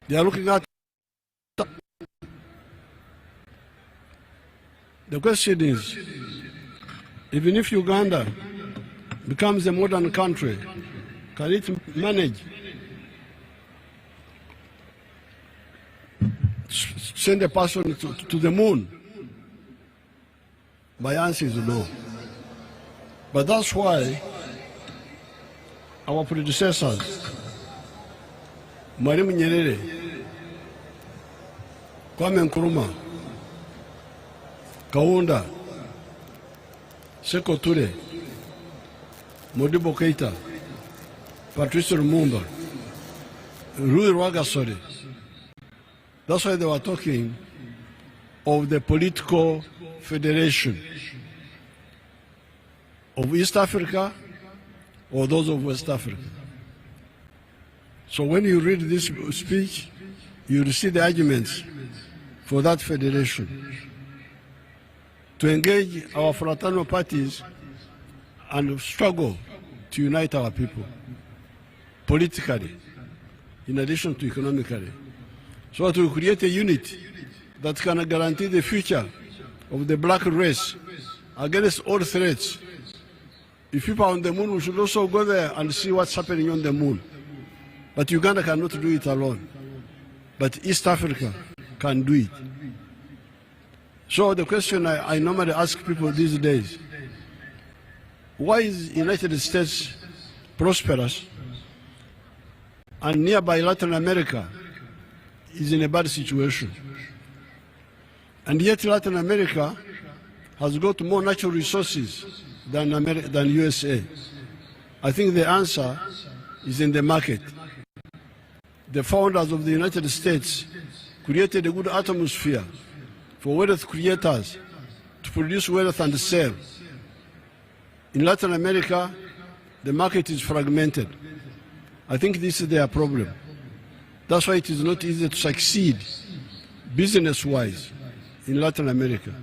They are looking at. The question is, even if Uganda becomes a modern country, can it manage send a person to the moon? My answer is no. But that's why our predecessors, Mwalimu Nyerere, Kwame Nkrumah, Kaunda, Sekou Touré, Modibo Keita, Patrice Lumumba, Louis Rwagasore. That's why they were talking of the political federation of East Africa or those of West Africa. So when you read this speech, you will see the arguments for that federation. To engage our fraternal parties and struggle to unite our people politically, in addition to economically. so that we create a unit that can guarantee the future of the black race against all threats. If people are on the moon, we should also go there and see what's happening on the moon. But Uganda cannot do it alone. But East Africa can do it. So the question I normally ask people these days, why is the United States prosperous and nearby Latin America is in a bad situation? And yet Latin America has got more natural resources than USA. I think the answer is in the market. The founders of the United States created a good atmosphere for wealth creators to produce wealth and sell. In Latin America, the market is fragmented. I think this is their problem. That's why it is not easy to succeed business-wise in Latin America.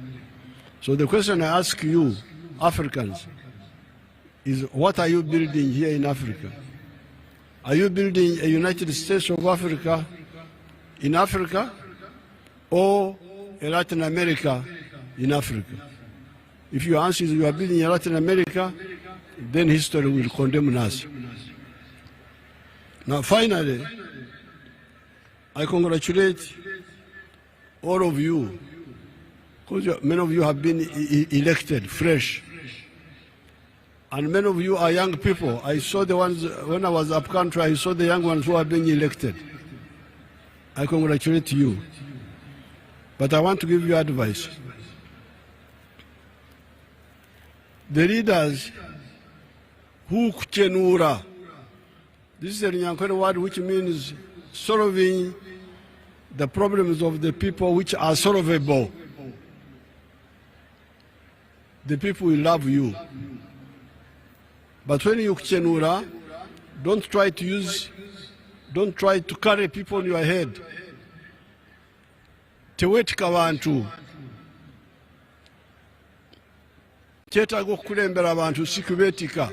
So the question I ask you, Africans, is what are you building here in Africa? Are you building a United States of Africa in Africa, or a Latin America in Africa? If your answer is you are building a Latin America, then history will condemn us. Now finally, I congratulate all of you, because many of you have been elected fresh. And many of you are young people. I saw the ones, when I was up country, I saw the young ones who are being elected. I congratulate you. But I want to give you advice. The leaders who kuchenura, this is a Nyankore word which means solving the problems of the people which are solvable. The people will love you. But when you kuchenura, don't try to carry people on your head. Tewetika abantu. Kyetaaga okukulembera abantu si kubeetika.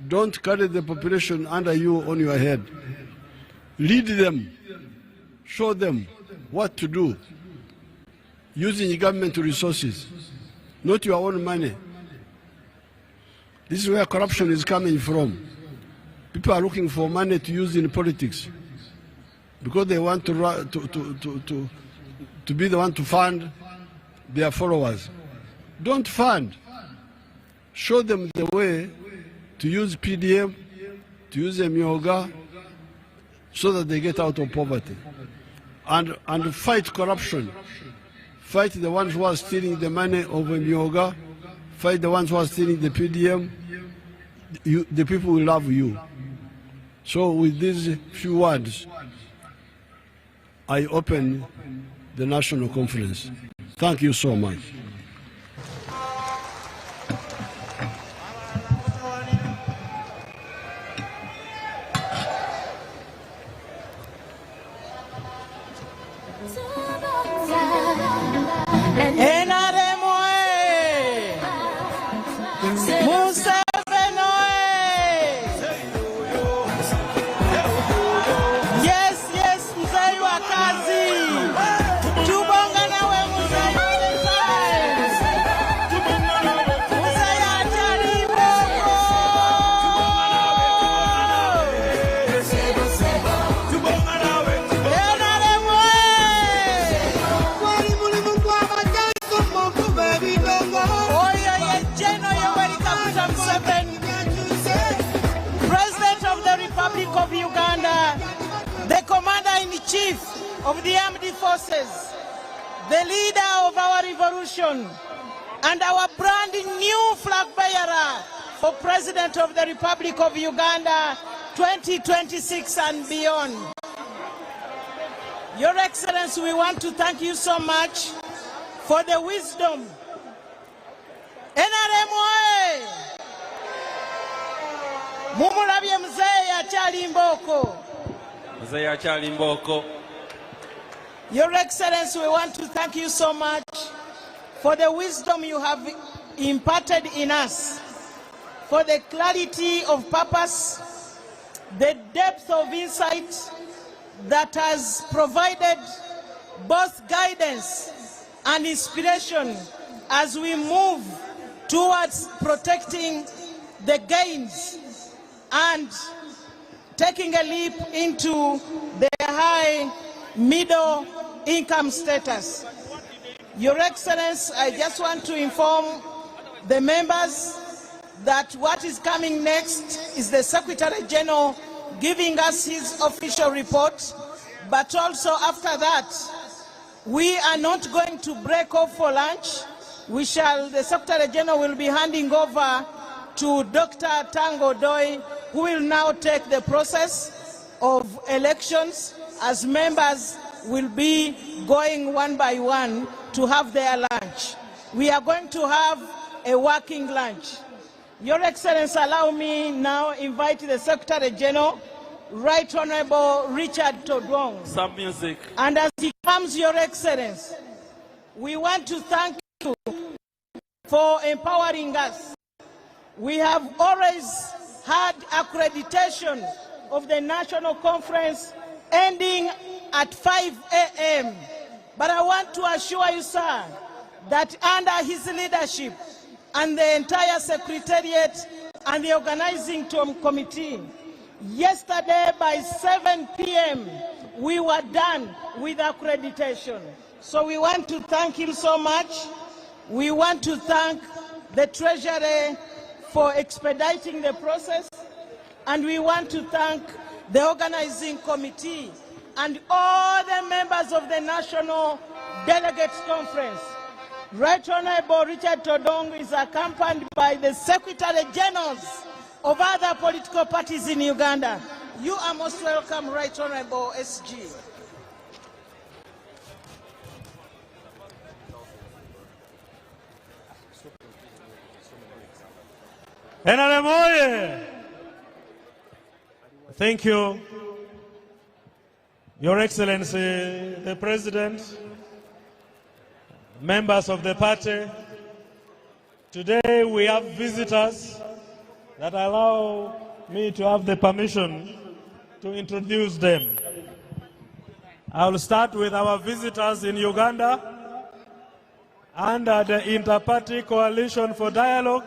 Don't carry the population under you on your head. Lead them. Show them what to do using government resources, not your own money. This is where corruption is coming from. People are looking for money to use in politics because they want to be the one to fund their followers. Don't fund. Show them the way to use PDM, to use Myoga, so that they get out of poverty. And fight corruption. Fight the ones who are stealing the money of Myoga. Fight the ones who are stealing the PDM. The people will love you. So with these few words, I open the national conference. Thank you so much. Nrm Museveni. Yes, yes, mzee wa kazi. Tubonga nawe mzee wa mzee atali boko. Tubonga nawe. Nrm wali mulimu kwa majanzo moko baby dongo. Oyo ye jeno yo welcome to Museveni, President of the Republic of Uganda, the Commander-in-Chief of the Armed Forces, the leader of our revolution, and our brand new flag bearer for President of the Republic of Uganda 2026 and beyond. Your Excellency, we want to thank you so much for the wisdom. Nrm mumulabye mzee akyali mboko. Mzee akyali mboko. Your Excellency, we want to thank you so much for the wisdom you have imparted in us, for the clarity of purpose, the depth of insight that has provided both guidance and inspiration as we move towards protecting the gains and taking a leap into the high middle income status. Your Excellency, I just want to inform the members that what is coming next is the Secretary General giving us his official report, but also after that, we are not going to break off for lunch. The Secretary General will be handing over to Dr. Tango Doi, who will now take the process of elections as members will be going one by one to have their lunch. We are going to have a working lunch. Your Excellency, allow me now invite the Secretary General, Right Honorable Richard Todwong. Some music. And as he comes, Your Excellency, we want to thank you for empowering us. We have always had accreditation of the national conference ending at 5 a.m. But I want to assure you, sir, that under his leadership and the entire Secretariat and the organizing committee, yesterday by 7 p.m., we were done with accreditation. So we want to thank him so much. We want to thank the Treasury for expediting the process, and we want to thank the organizing committee and all the members of the National Delegates Conference. Right Honorable Richard Todong is accompanied by the Secretary Generals of other political parties in Uganda. You are most welcome, Right Honorable SG. Nrm oye! Thank you, Your Excellency, the President, members of the party. Today we have visitors that allow me to have the permission to introduce them. I will start with our visitors in Uganda under the Inter-Party Coalition for Dialogue.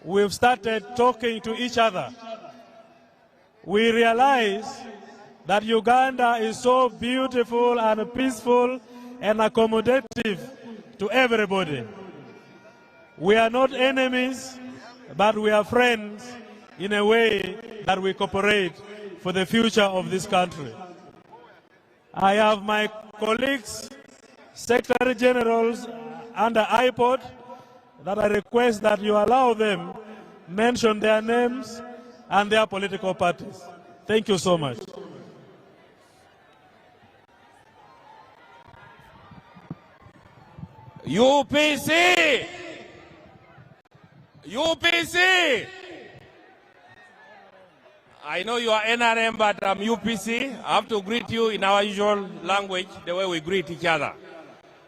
We've started talking to each other. We realize that Uganda is so beautiful and peaceful and accommodative to everybody. We are not enemies, but we are friends in a way that we cooperate for the future of this country. I have my colleagues, Secretary Generals under IPOD, that I request that you allow them mention their names and their political parties. Thank you so much. UPC! UPC! I know you are NRM, but I'm UPC. I have to greet you in our usual language, the way we greet each other.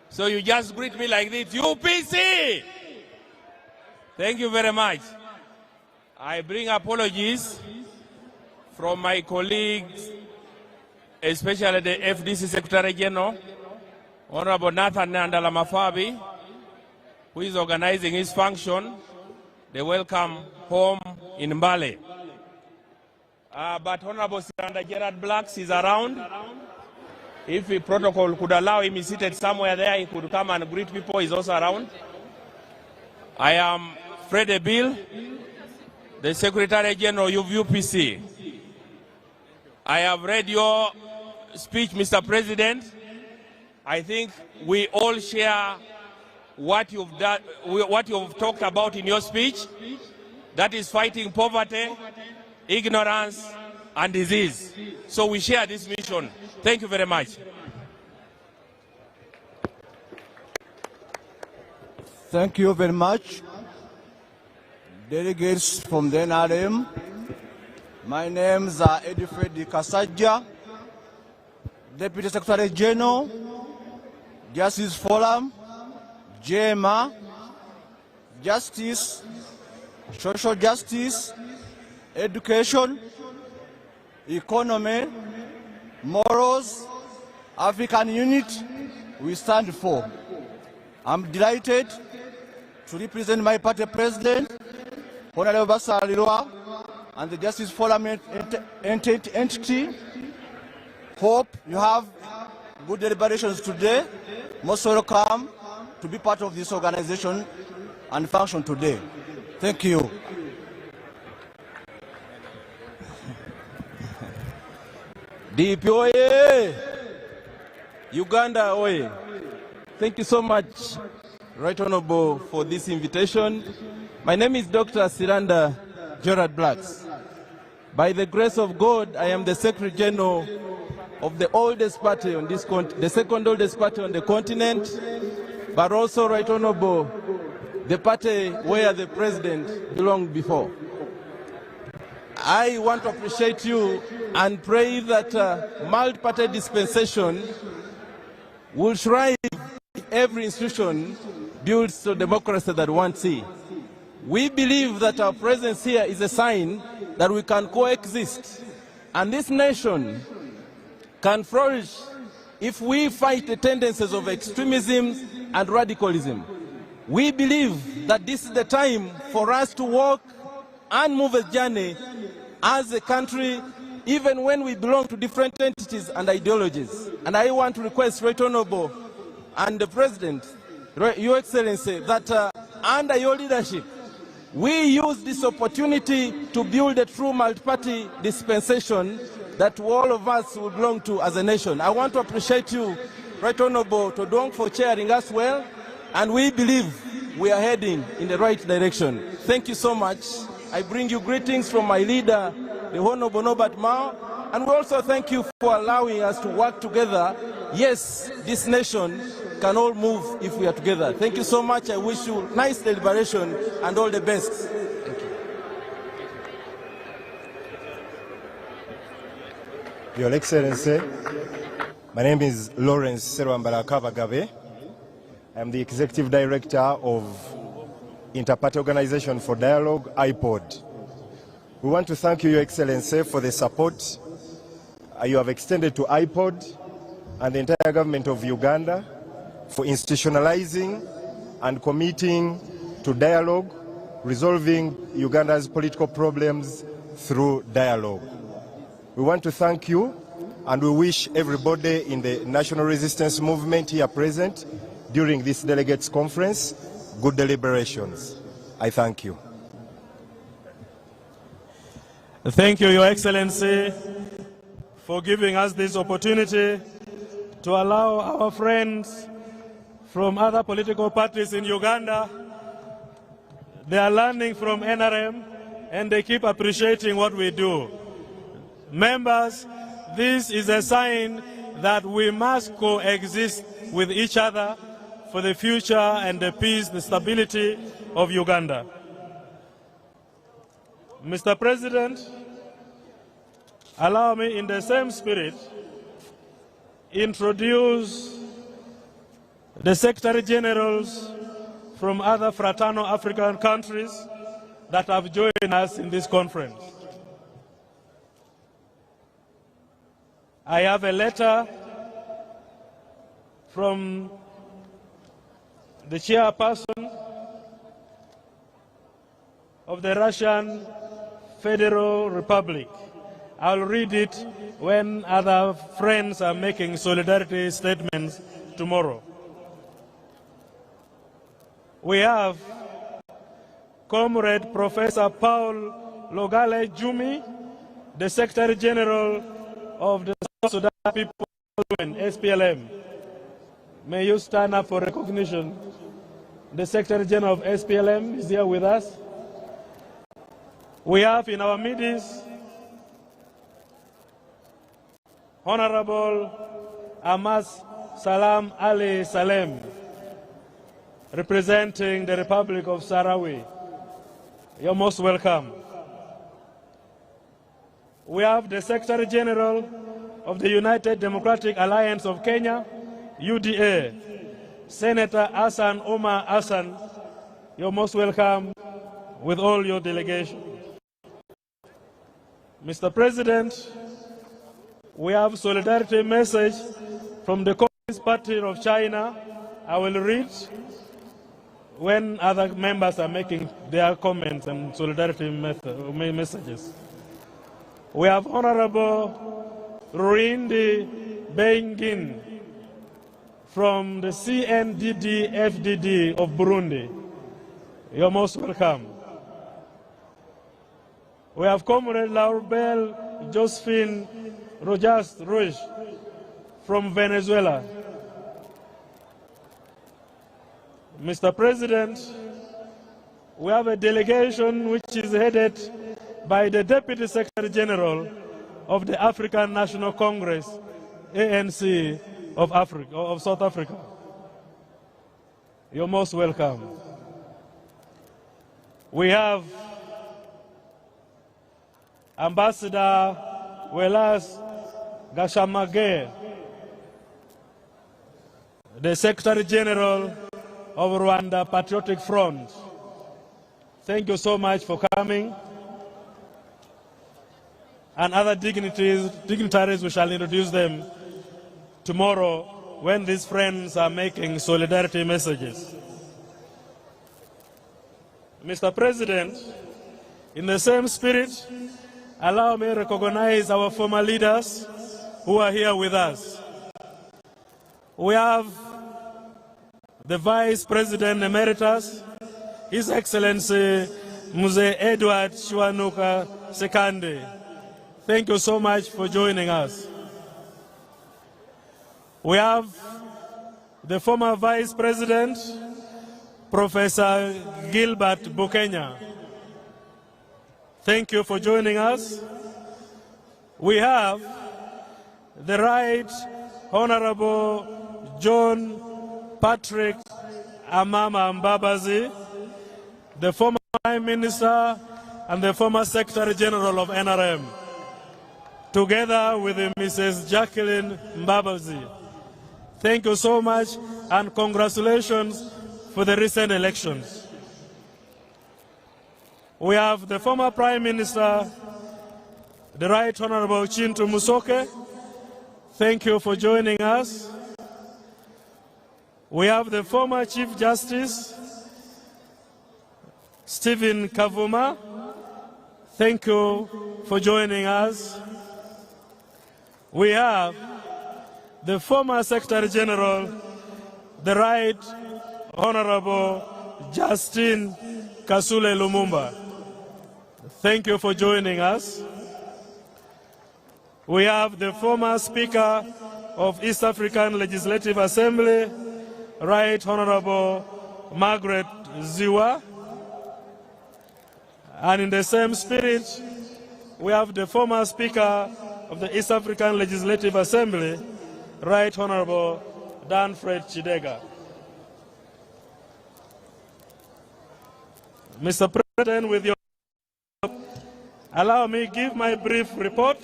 So you just greet me like this, UPC! Thank you very much. I bring apologies from my colleagues, especially the FDC Secretary General, Honorable Nathan Nandala Mafabi, who is organizing his function, the welcome home in Mbale. But Honorable Siranda Gerard Blacks is around. If the protocol could allow him, he's seated somewhere there, he could come and greet people, he's also around. I am Fred Bill, the Secretary General of UPC. I have read your speech, Mr. President. I think we all share what you've done, what you've talked about in your speech. That is fighting poverty, ignorance, and disease. So we share this mission. Thank you very much. Thank you very much. Delegates from the NRM. My name is Edifred Kasaja, Deputy Secretary General, Justice Forum, JMA, Justice, Social Justice, Education, Economy, Morals, African unity we stand for. I'm delighted to represent my party president, Honorable Basalirwa, and the Justice Forum entity. Hope you have good deliberations today. Most welcome to be part of this organization and function today. Thank you. DP oye! Uganda oye! Thank you so much, Right Honorable, for this invitation. My name is Dr. Siranda Gerard Blacks. By the grace of God, I am the Secretary General of the oldest party on this continent, the second oldest party on the continent, but also, Right Honorable, the party where the president belonged before. I want to appreciate you and pray that multi-party dispensation will thrive if every institution builds the democracy that we want to see. We believe that our presence here is a sign that we can coexist, and this nation can flourish if we fight the tendencies of extremism and radicalism. We believe that this is the time for us to walk and move a journey as a country, even when we belong to different entities and ideologies. And I want to request, Right Honorable and the President, Your Excellency, that under your leadership, we use this opportunity to build a true multi-party dispensation that all of us will belong to as a nation. I want to appreciate you, Right Honorable Todong, for chairing us well, and we believe we are heading in the right direction. Thank you so much. I bring you greetings from my leader, the Honorable Norbert Mao, and we also thank you for allowing us to work together. Yes, this nation can all move if we are together. Thank you so much. I wish you nice deliberation and all the best. Thank you. Your Excellency, my name is Lawrence Serwambalaka Bagabe. I am the Executive Director of Interparty Organization for Dialogue, IPOD. We want to thank you, Your Excellency, for the support you have extended to IPOD and the entire government of Uganda for institutionalizing and committing to dialogue, resolving Uganda's political problems through dialogue. We want to thank you, and we wish everybody in the National Resistance Movement here present during this delegates conference good deliberations. I thank you. Thank you, Your Excellency, for giving us this opportunity to allow our friends from other political parties in Uganda. They are learning from NRM and they keep appreciating what we do. Members, this is a sign that we must coexist with each other for the future and the peace, the stability of Uganda. Mr. President, allow me in the same spirit introduce the Secretary Generals from other fraternal African countries that have joined us in this conference. I have a letter from the chairperson of the Russian Federal Republic. I'll read it when other friends are making solidarity statements tomorrow. We have Comrade Professor Paul Logale Jumi, the Secretary General of the South Sudan People's Movement, SPLM. May you stand up for recognition. The Secretary General of SPLM is here with us. We have in our midst Honorable Amas Salam Ali Salem, representing the Republic of Sahrawi. You're most welcome. We have the Secretary General of the United Democratic Alliance of Kenya, UDA, Senator Hassan Omar Hassan. You're most welcome with all your delegation. Mr. President, we have solidarity message from the Communist Party of China, I will read when other members are making their comments and solidarity messages. We have Honorable Ruindi Bengin from the CNDD-FDD of Burundi. You're most welcome. We have Comrade Laurel Josephine Rojas Ruiz from Venezuela. Mr. President, we have a delegation which is headed by the Deputy Secretary General of the African National Congress, ANC of South Africa. You're most welcome. We have Ambassador Welas Gashamage, the Secretary General of Rwanda Patriotic Front. Thank you so much for coming. And other dignitaries, we shall introduce them tomorrow when these friends are making solidarity messages. Mr. President, in the same spirit, allow me to recognize our former leaders who are here with us. We have the Vice President Emeritus, His Excellency Muse Edward Shwanuka Sekande. Thank you so much for joining us. We have the former Vice President, Professor Gilbert Bukenya. Thank you for joining us. We have the Right Honorable John Patrick Amama Mbabazi, the former Prime Minister and the former Secretary General of NRM, together with Mrs. Jacqueline Mbabazi. Thank you so much and congratulations for the recent elections. We have the former Prime Minister, the Right Honorable Chintu Musoke. Thank you for joining us. We have the former Chief Justice, Stephen Kavuma. Thank you for joining us. We have the former Secretary General, the Right Honorable Justin Kasule Lumumba. Thank you for joining us. We have the former Speaker of East African Legislative Assembly, Right Honorable Margaret Ziwa. And in the same spirit, we have the former Speaker of the East African Legislative Assembly, Right Honorable Danfred Chidega. Mr. President, with your help, allow me to give my brief report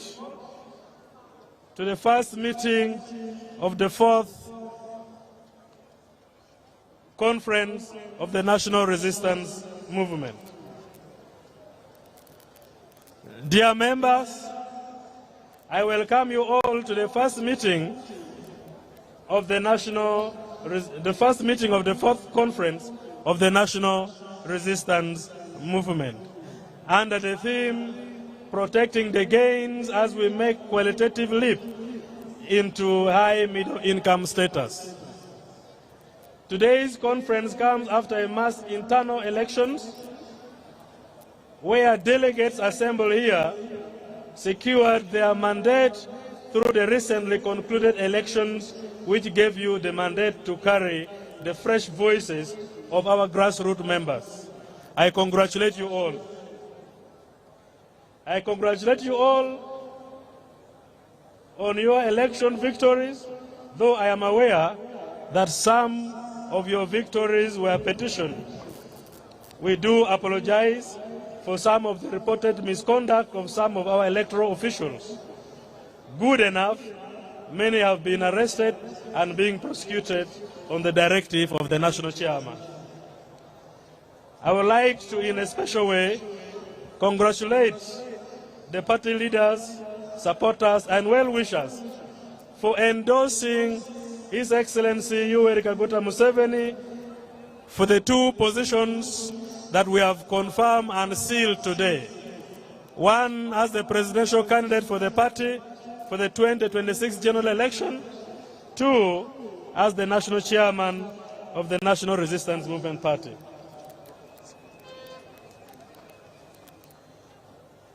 to the first meeting of the 4th Conference of the National Resistance Movement. Dear members, I welcome you all to the first meeting of the 4th Conference of the National Resistance Movement, under the theme, Protecting the Gains as we make qualitative leap into high middle income status. Today's conference comes after a mass internal elections where delegates assembled here secured their mandate through the recently concluded elections, which gave you the mandate to carry the fresh voices of our grassroots members. I congratulate you all. I congratulate you all on your election victories, though I am aware that some of your victories were petitioned. We do apologize for some of the reported misconduct of some of our electoral officials. Good enough, many have been arrested and being prosecuted on the directive of the national chairman. I would like to, in a special way, congratulate the party leaders, supporters, and well-wishers for endorsing His Excellency Yoweri Kaguta Museveni for the two positions that we have confirmed and sealed today. One as the presidential candidate for the party for the 2026 general election. Two, as the national chairman of the National Resistance Movement Party.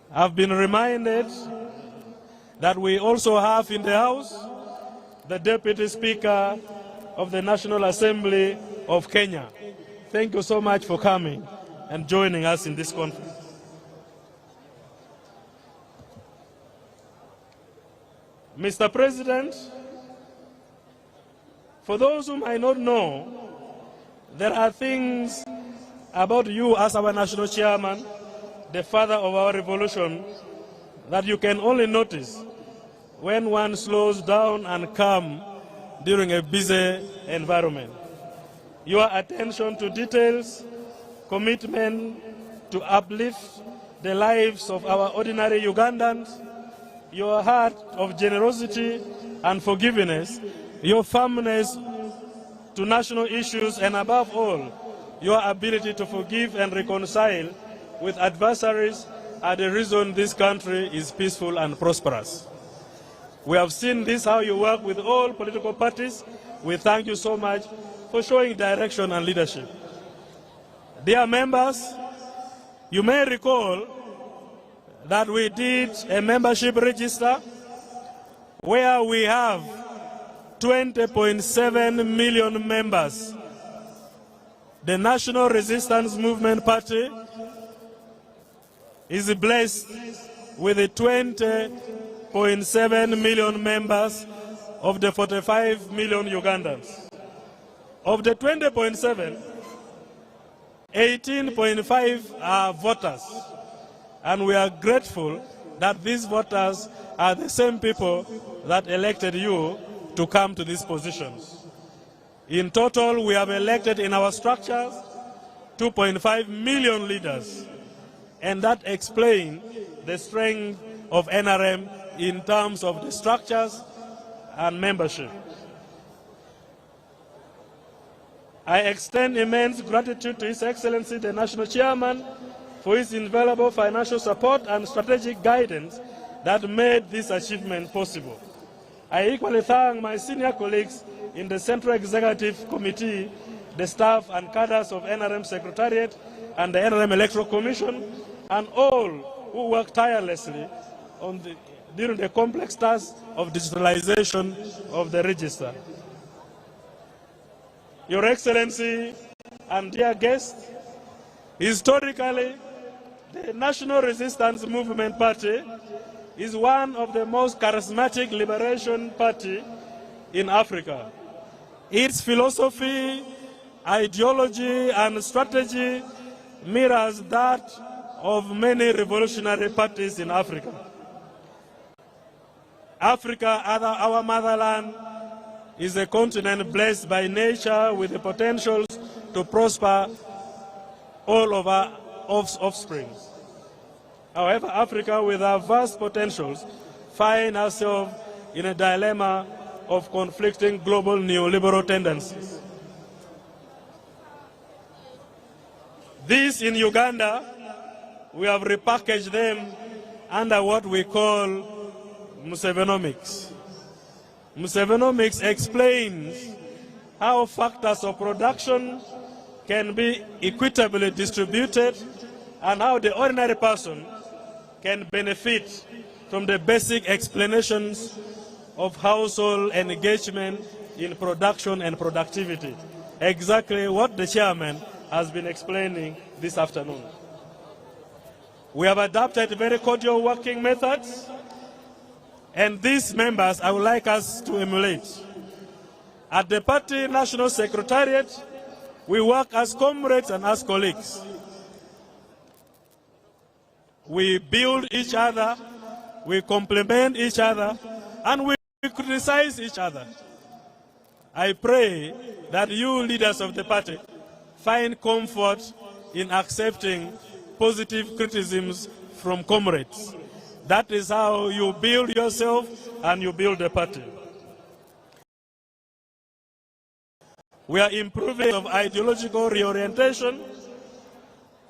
I've been reminded that we also have in the House the Deputy Speaker of the National Assembly of Kenya. Thank you so much for coming and joining us in this conference. Mr. President, for those who might not know, there are things about you as our national chairman, the father of our revolution, that you can only notice when one slows down and calm during a busy environment. Your attention to details, commitment to uplift the lives of our ordinary Ugandans, your heart of generosity and forgiveness, your firmness to national issues, and above all, your ability to forgive and reconcile with adversaries are the reason this country is peaceful and prosperous. We have seen this, how you work with all political parties. We thank you so much for showing direction and leadership. Dear members, you may recall that we did a membership register where we have 20.7 million members. The National Resistance Movement Party is blessed with 20.7 million members of the 45 million Ugandans. Of the 20.7, 18.5 are voters. And we are grateful that these voters are the same people that elected you to come to these positions. In total, we have elected in our structures 2.5 million leaders, and that explains the strength of NRM in terms of the structures and membership. I extend immense gratitude to His Excellency the National Chairman for his invaluable financial support and strategic guidance that made this achievement possible. I equally thank my senior colleagues in the Central Executive Committee, the staff and cadres of NRM Secretariat and the NRM Electoral Commission, and all who worked tirelessly during the complex task of digitalization of the register. Your Excellency and dear guests, historically, the National Resistance Movement Party is one of the most charismatic liberation parties in Africa. Its philosophy, ideology, and strategy mirrors that of many revolutionary parties in Africa. Africa, our motherland, is a continent blessed by nature with the potentials to prosper all of our offspring. However, Africa, with our vast potentials, finds ourselves in a dilemma of conflicting global neoliberal tendencies. This in Uganda, we have repackaged them under what we call Musevenomics. Musevenomics explains how factors of production can be equitably distributed and how the ordinary person can benefit from the basic explanations of household engagement in production and productivity. Exactly what the chairman has been explaining this afternoon. We have adopted very cordial working methods, and these members I would like us to emulate. At the party National Secretariat, we work as comrades and as colleagues. We build each other, we complement each other, and we criticize each other. I pray that you leaders of the party find comfort in accepting positive criticisms from comrades. That is how you build yourself and you build the party. We are improving of ideological reorientation.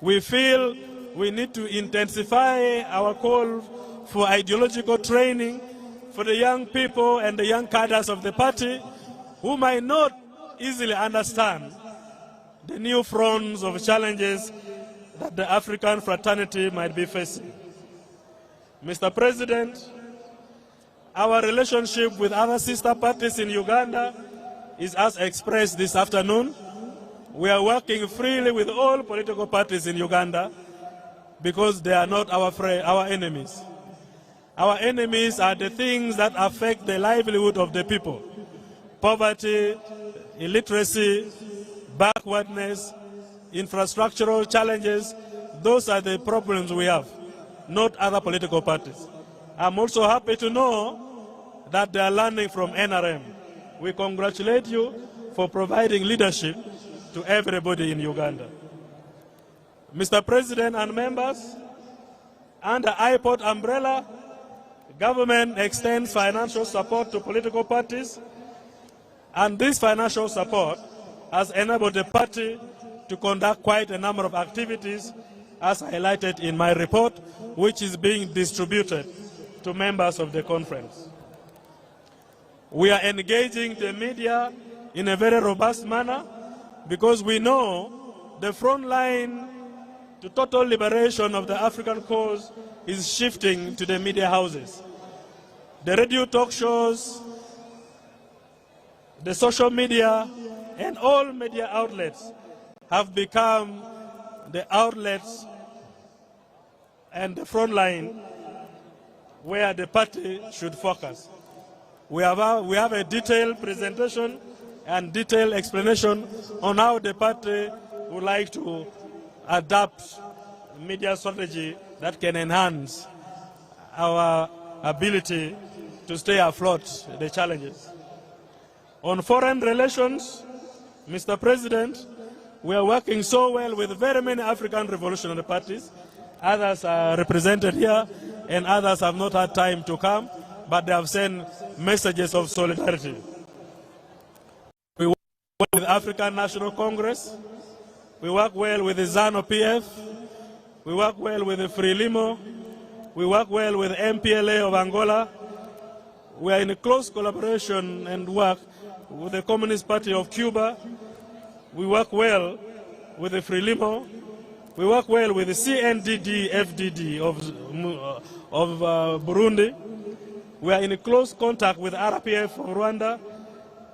We feel we need to intensify our call for ideological training for the young people and the young cadres of the party who might not easily understand the new fronts of challenges that the African fraternity might be facing. Mr. President, our relationship with other sister parties in Uganda is as expressed this afternoon. We are working freely with all political parties in Uganda because they are not our enemies. Our enemies are the things that affect the livelihood of the people. Poverty, illiteracy, backwardness, infrastructural challenges, those are the problems we have, not other political parties. I'm also happy to know that they are learning from NRM. We congratulate you for providing leadership to everybody in Uganda. Mr. President and members, under IPOD umbrella, government extends financial support to political parties, and this financial support has enabled the party to conduct quite a number of activities as highlighted in my report, which is being distributed to members of the conference. We are engaging the media in a very robust manner because we know the front line to total liberation of the African cause is shifting to the media houses. The radio talk shows, the social media, and all media outlets have become the outlets and the front line where the party should focus. We have a detailed presentation and detailed explanation on how the party would like to adapt media strategy that can enhance our ability to stay afloat the challenges. On foreign relations, Mr. President, we are working so well with very many African revolutionary parties. Others are represented here, and others have not had time to come, but they have sent messages of solidarity. We work with African National Congress. We work well with the ZANU-PF. We work well with the Frelimo. We work well with MPLA of Angola. We are in a close collaboration and work with the Communist Party of Cuba. We work well with the Frelimo. We work well with the CNDD-FDD of Burundi. We are in close contact with RPF of Rwanda,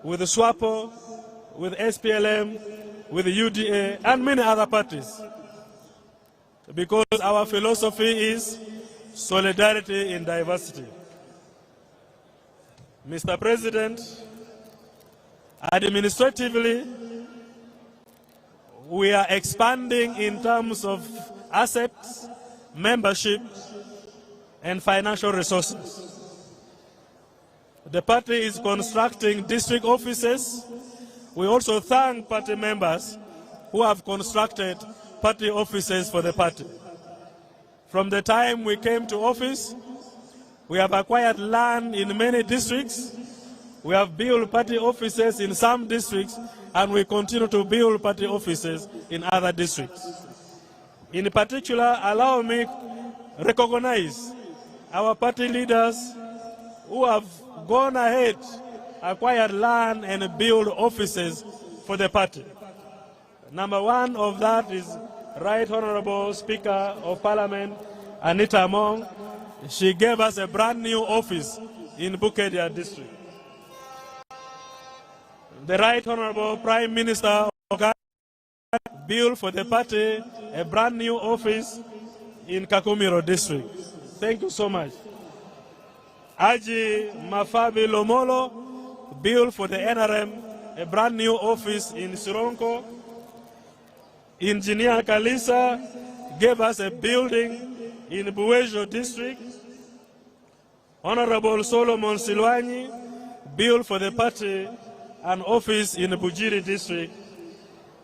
with the SWAPO, with SPLM, with the UDA, and many other parties. Because our philosophy is solidarity in diversity. Mr. President, administratively, we are expanding in terms of assets, membership, and financial resources. The party is constructing district offices. We also thank party members who have constructed party offices for the party. From the time we came to office, we have acquired land in many districts. We have built party offices in some districts, and we continue to build party offices in other districts. In particular, allow me to recognize our party leaders who have gone ahead, acquired land, and built offices for the party. Number one of that is Right Honorable Speaker of Parliament, Anita Among. She gave us a brand new office in Bukedia district. The Right Honorable Prime Minister of Ghana built for the party a brand new office in Kakumiro district. Thank you so much. Aji Mafabi Lomolo built for the NRM a brand new office in Sironko. Engineer Kalisa gave us a building in Buwejo district. Honorable Solomon Silwanyi built for the party an office in Bujiri district.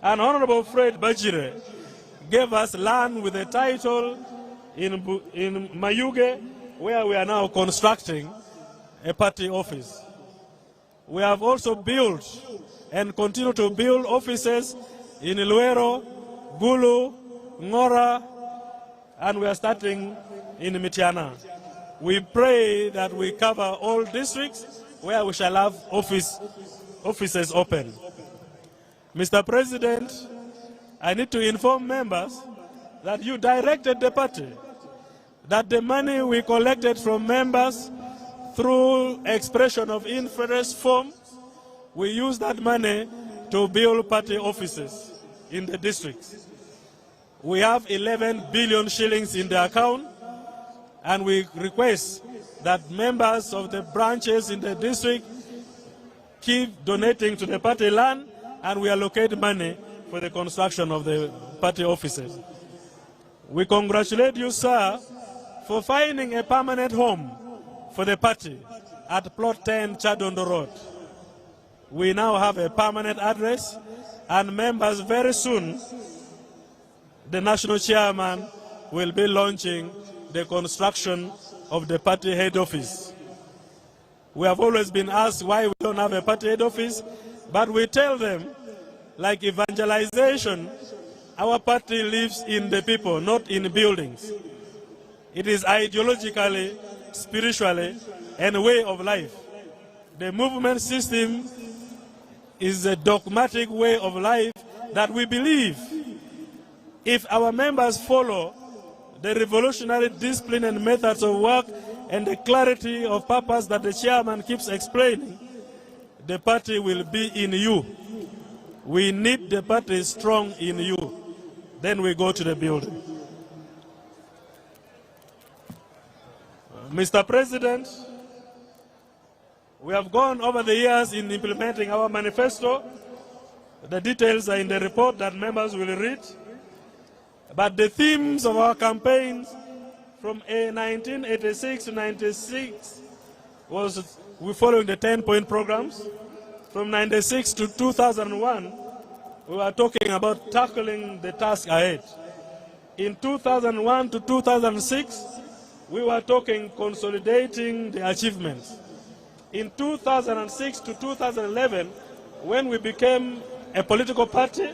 And Honorable Fred Bajire gave us land with a title in Mayuge, where we are now constructing a party office. We have also built and continue to build offices in Luero, Gulu, Ngora, and we are starting in Mitiana. We pray that we cover all districts where we shall have offices open. Mr. President, I need to inform members that you directed the party that the money we collected from members through expression of interest form, we use that money to build party offices in the districts. We have 11 billion shillings in the account, and we request that members of the branches in the district keep donating to the party land, and we allocate money for the construction of the party offices. We congratulate you, sir, for finding a permanent home for the party at Plot 10 Chadondo Road. We now have a permanent address, and members very soon, the national chairman will be launching the construction of the party head office. We have always been asked why we don't have a party head office, but we tell them, like evangelization, our party lives in the people, not in buildings. It is ideologically, spiritually, and a way of life. The movement system is a dogmatic way of life that we believe. If our members follow the revolutionary discipline and methods of work and the clarity of purpose that the chairman keeps explaining, the party will be in you. We need the party strong in you. Then we go to the building. Mr. President, we have gone over the years in implementing our manifesto. The details are in the report that members will read. But the themes of our campaigns from 1986 to 96 was we following the 10-point programs. From 96 to 2001, we were talking about tackling the task ahead. In 2001 to 2006, we were talking consolidating the achievements. In 2006 to 2011, when we became a political party,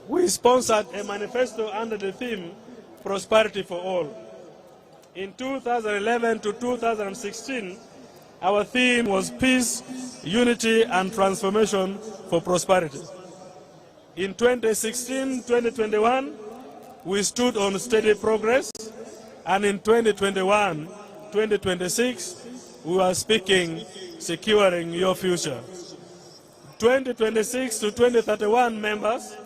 we sponsored a manifesto under the theme, Prosperity for All. In 2011 to 2016, our theme was Peace, Unity, and Transformation for Prosperity. In 2016-2021, we stood on steady progress, and in 2021-2026, we are speaking securing your future. 2026 to 2031 members,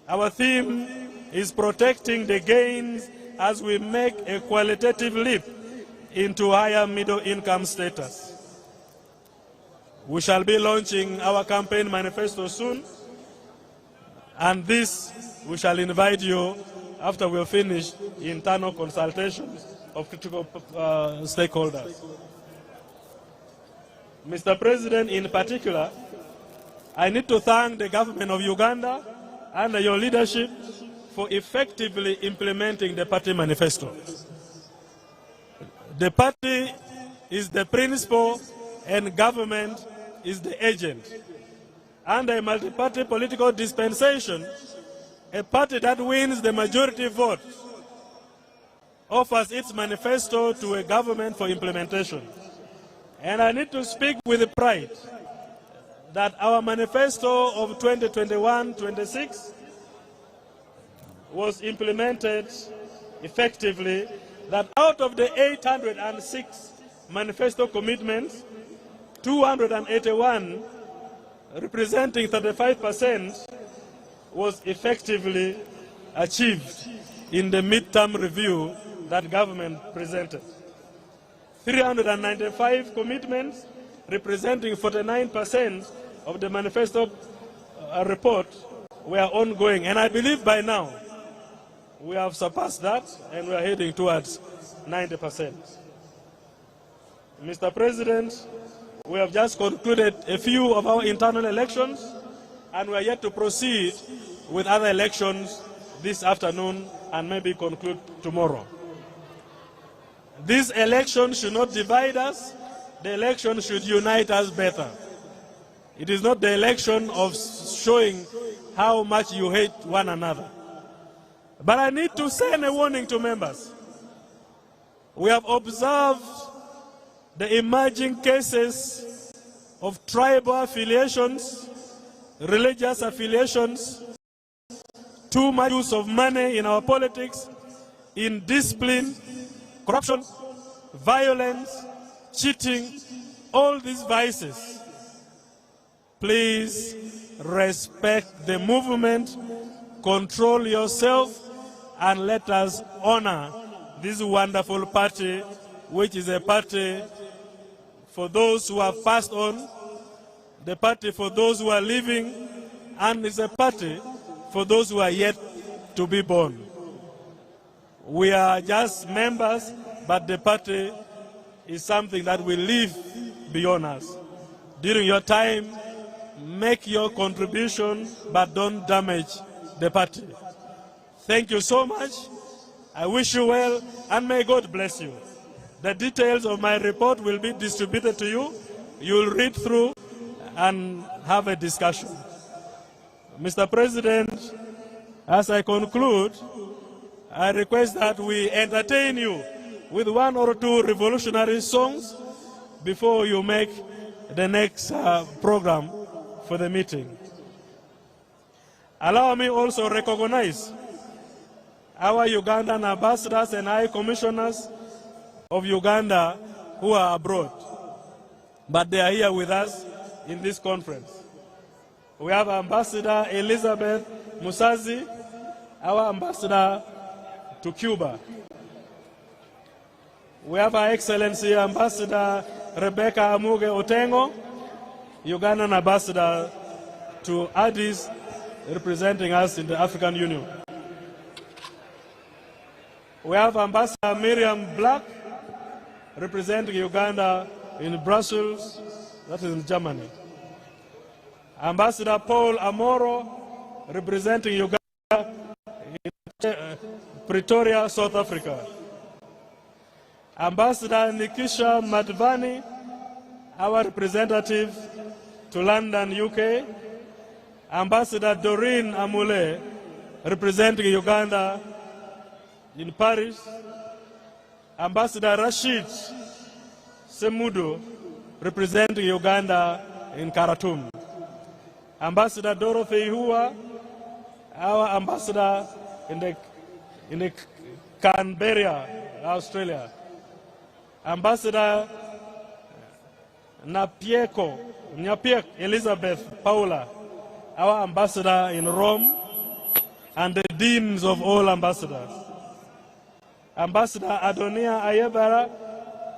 our theme is protecting the gains as we make a qualitative leap into higher middle income status. We shall be launching our campaign manifesto soon, and this we shall invite you after we have finished internal consultations of critical stakeholders. Mr. President, in particular, I need to thank the government of Uganda under your leadership for effectively implementing the party manifesto. The party is the principal and government is the agent. Under a multi-party political dispensation, a party that wins the majority vote offers its manifesto to a government for implementation. And I need to speak with pride that our manifesto of 2021-26 was implemented effectively, that out of the 806 manifesto commitments, 281, representing 35%, was effectively achieved in the midterm review that government presented. 395 commitments, representing 49% of the manifesto report, were ongoing. And I believe by now we have surpassed that and we are heading towards 90%. Mr. President, we have just concluded a few of our internal elections, and we are yet to proceed with other elections this afternoon and maybe conclude tomorrow. These elections should not divide us. the election should unite us better. It is not the election of showing how much you hate one another. But I need to send a warning to members. We have observed the emerging cases of tribal affiliations, religious affiliations, too much use of money in our politics, indiscipline, corruption, violence, cheating, all these vices. Please respect the movement, control yourself, and let us honor this wonderful party, which is a party for those who have passed on, the party for those who are living, and it's a party for those who are yet to be born. We are just members, but the party is something that will live beyond us. During your time, make your contribution, but don't damage the party. Thank you so much. I wish you well, and may God bless you. The details of my report will be distributed to you. You will read through and have a discussion. Mr. President, as I conclude, I request that we entertain you with one or two revolutionary songs before you make the next program for the meeting. Allow me also recognize our Ugandan ambassadors and high commissioners of Uganda who are abroad, but they are here with us in this conference. We have Ambassador Elizabeth Musazi, our ambassador to Cuba. We have Her Excellency Ambassador Rebecca Amuge Otengo, Ugandan ambassador to Addis, representing us in the African Union. We have Ambassador Miriam Black, representing Uganda in Brussels, that is in Germany. Ambassador Paul Amoro, representing Uganda in Pretoria, South Africa. Ambassador Nikisha Madvani, our representative to London, UK. Ambassador Doreen Amule, representing Uganda in Paris. Ambassador Rashid Semudo, representing Uganda in Khartoum. Ambassador Dorothy Hua, our ambassador in the Canberra, Australia. Ambassador Nyapiek Elizabeth Paula, our ambassador in Rome, and the deans of all ambassadors. Ambassador Adonia Ayebara,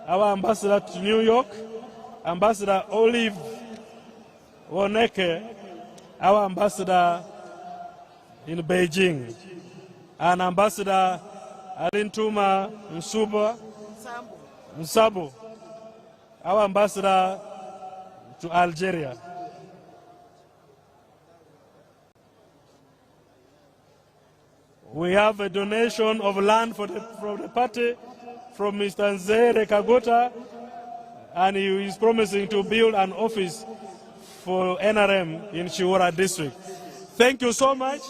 our ambassador to New York. Ambassador Olive Woneke, our ambassador in Beijing. And Ambassador Alintuma Nsabo, our ambassador to Algeria. We have a donation of land from the party from Mr. Nzere Kagota, and he is promising to build an office for NRM in Chiwara district. Thank you so much,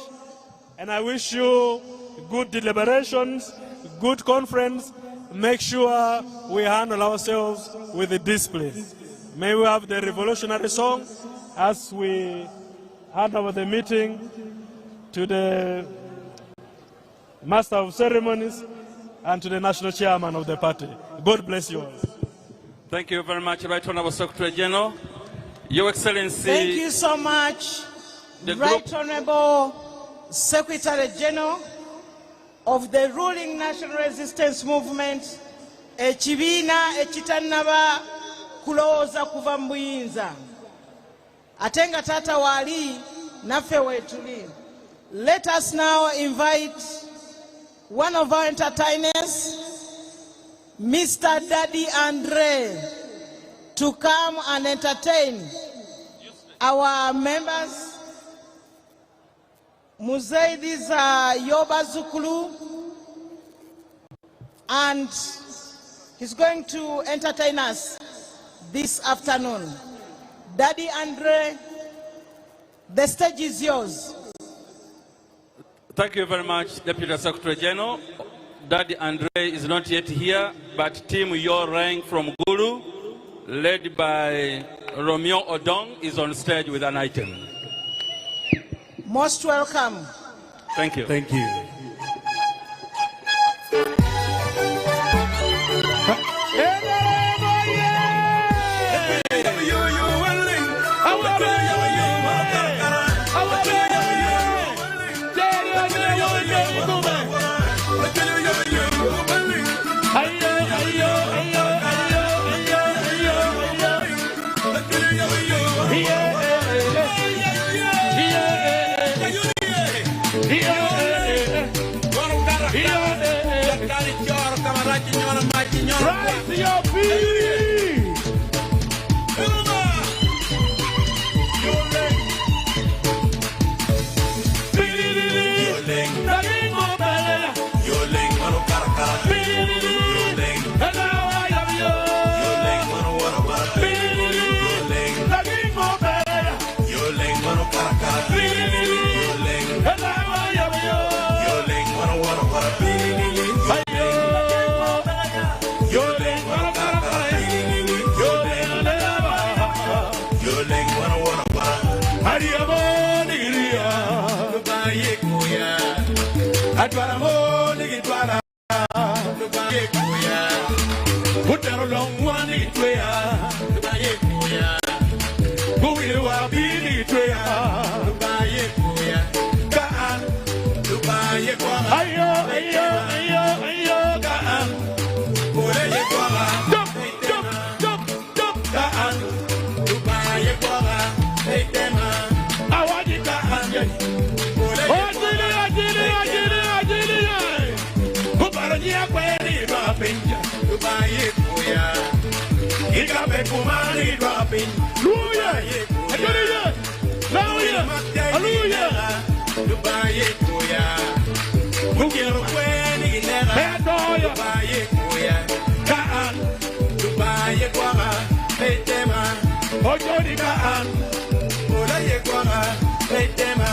and I wish you good deliberations, good conference. Make sure we handle ourselves with the discipline. May we have the revolutionary song as we hand over the meeting to the Master of Ceremonies and to the National Chairman of the party. God bless you all. Thank you very much, Right Honorable Secretary General. Your Excellency. Thank you so much, Right Honorable Secretary General of the ruling National Resistance Movement, ekibiina ekitannaba kulowooza kuva mu buyinza. Ate nga taata waali naffe weetuli. Let us now invite one of our entertainers, Mr. Daddy Andre, to come and entertain our members. Museveni Yoba Zukulu, and he's going to entertain us this afternoon. Daddy Andre, the stage is yours. Thank you very much, Deputy Secretary General. Daddy Andre is not yet here, but Team Your Rank from Gulu, led by Romeo Odong, is on stage with an item. Most welcome. Thank you. Thank you. Rise to your feet! Atwara mo nigi twara Dubaye kuya Utaro longwa nigi twea Dubaye kuya Kuwile wabini twea Dubaye kuya Kaan Dubaye kwa Ayo, ayo, ayo, ayo Kaan Kuleye kwa Jump, jump, jump, jump Kaan Dubaye kwa Eitema Awadi kaan Kuleye kwa Dubaye kuya, ikape kumani dropping. Hallelujah, hallelujah, hallelujah. Dubaye kuya, mukiro kweni nera. Dubaye kuya, kaan. Dubaye kuya, eitema. Ojodi kaan, olaye kuya, eitema.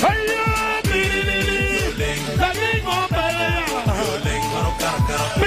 Hiya, bili, lagi ngopela. Yoleng marokaka.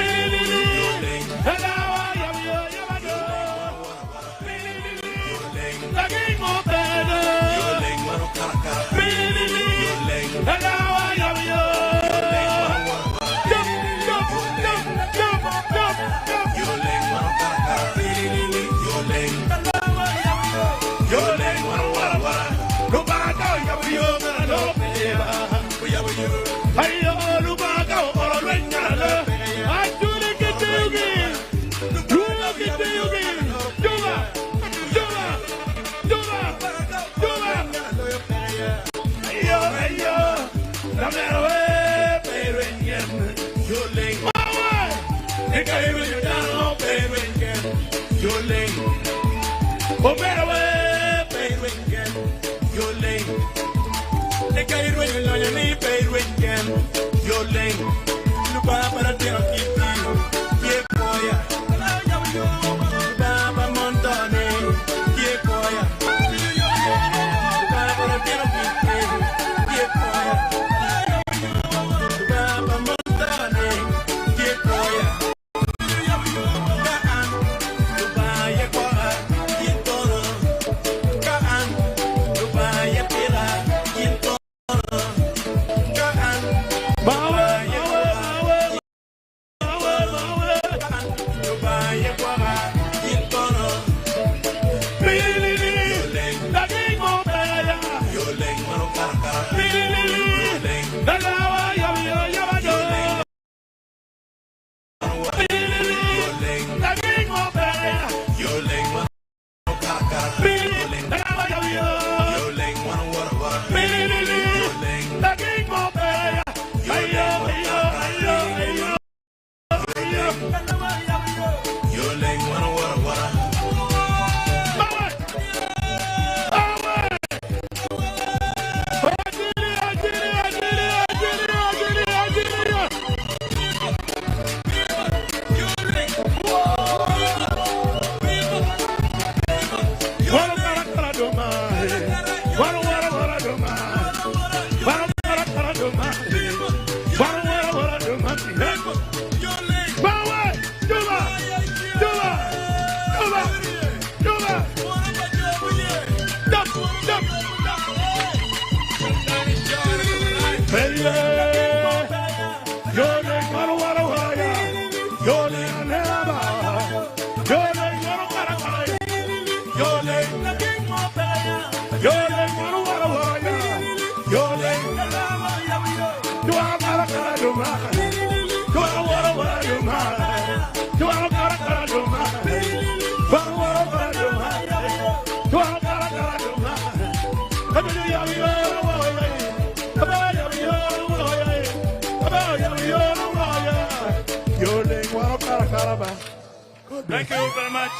Thank you very much.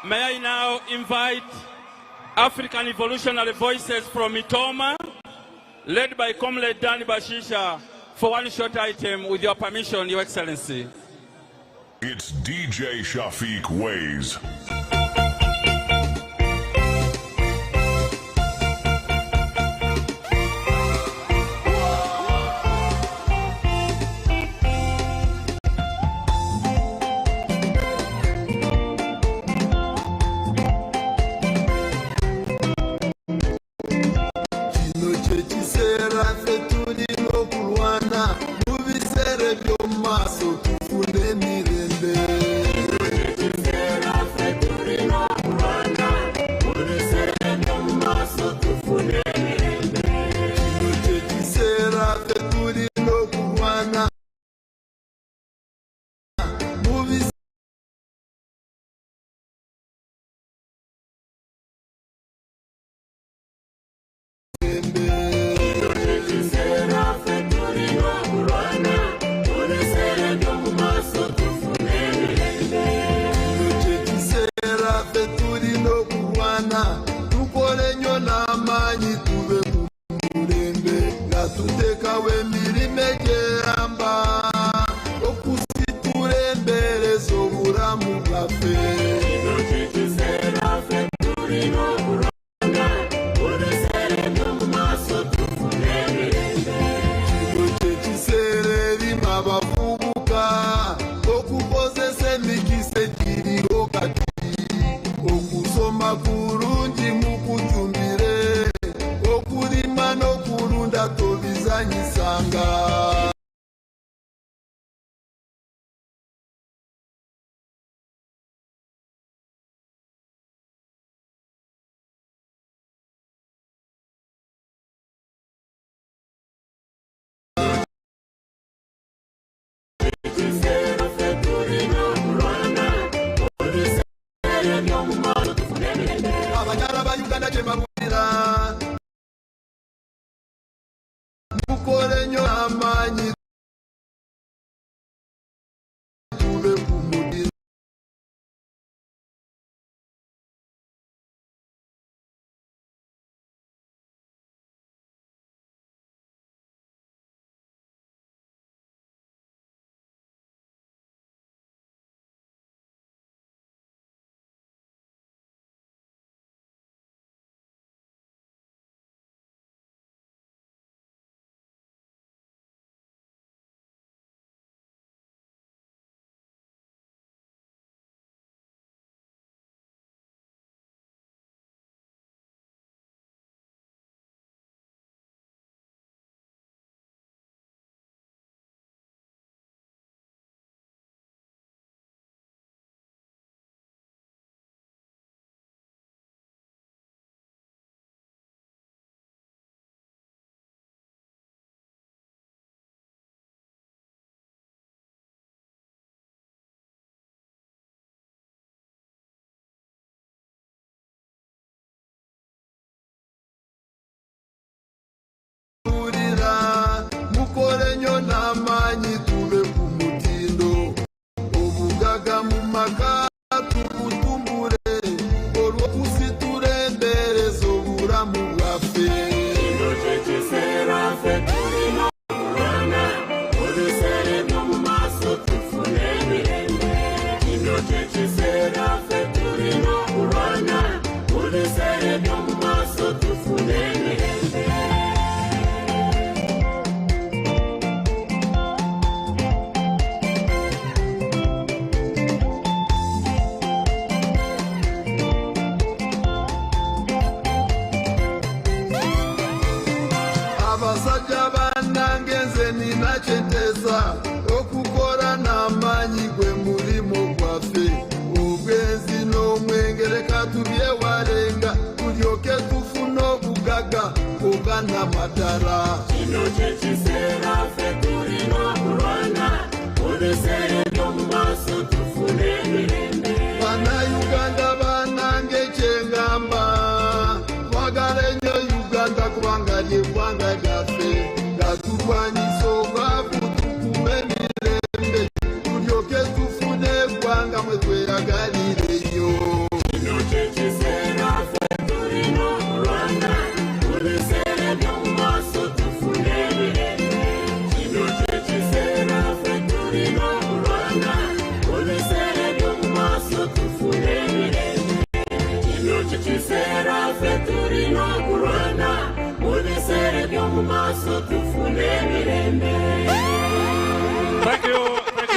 May I now invite African Evolutionary Voices from Itoma, led by Comrade Danny Bashisha, for one short item, with your permission, Your Excellency. It's DJ Shafiq Ways.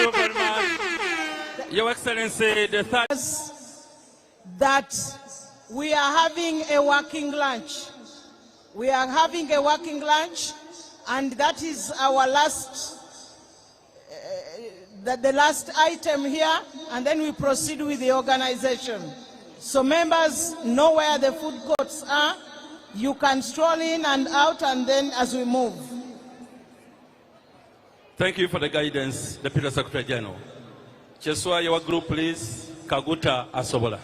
you very much. Your Excellency, the third... That we are having a working lunch. We are having a working lunch, and that is our last, the last item here, and then we proceed with the organization. So members know where the food courts are. You can stroll in and out, and then as we move. Thank you for the guidance, Deputy Secretary General. Cheswa, your group, please. Kaguta Asobola.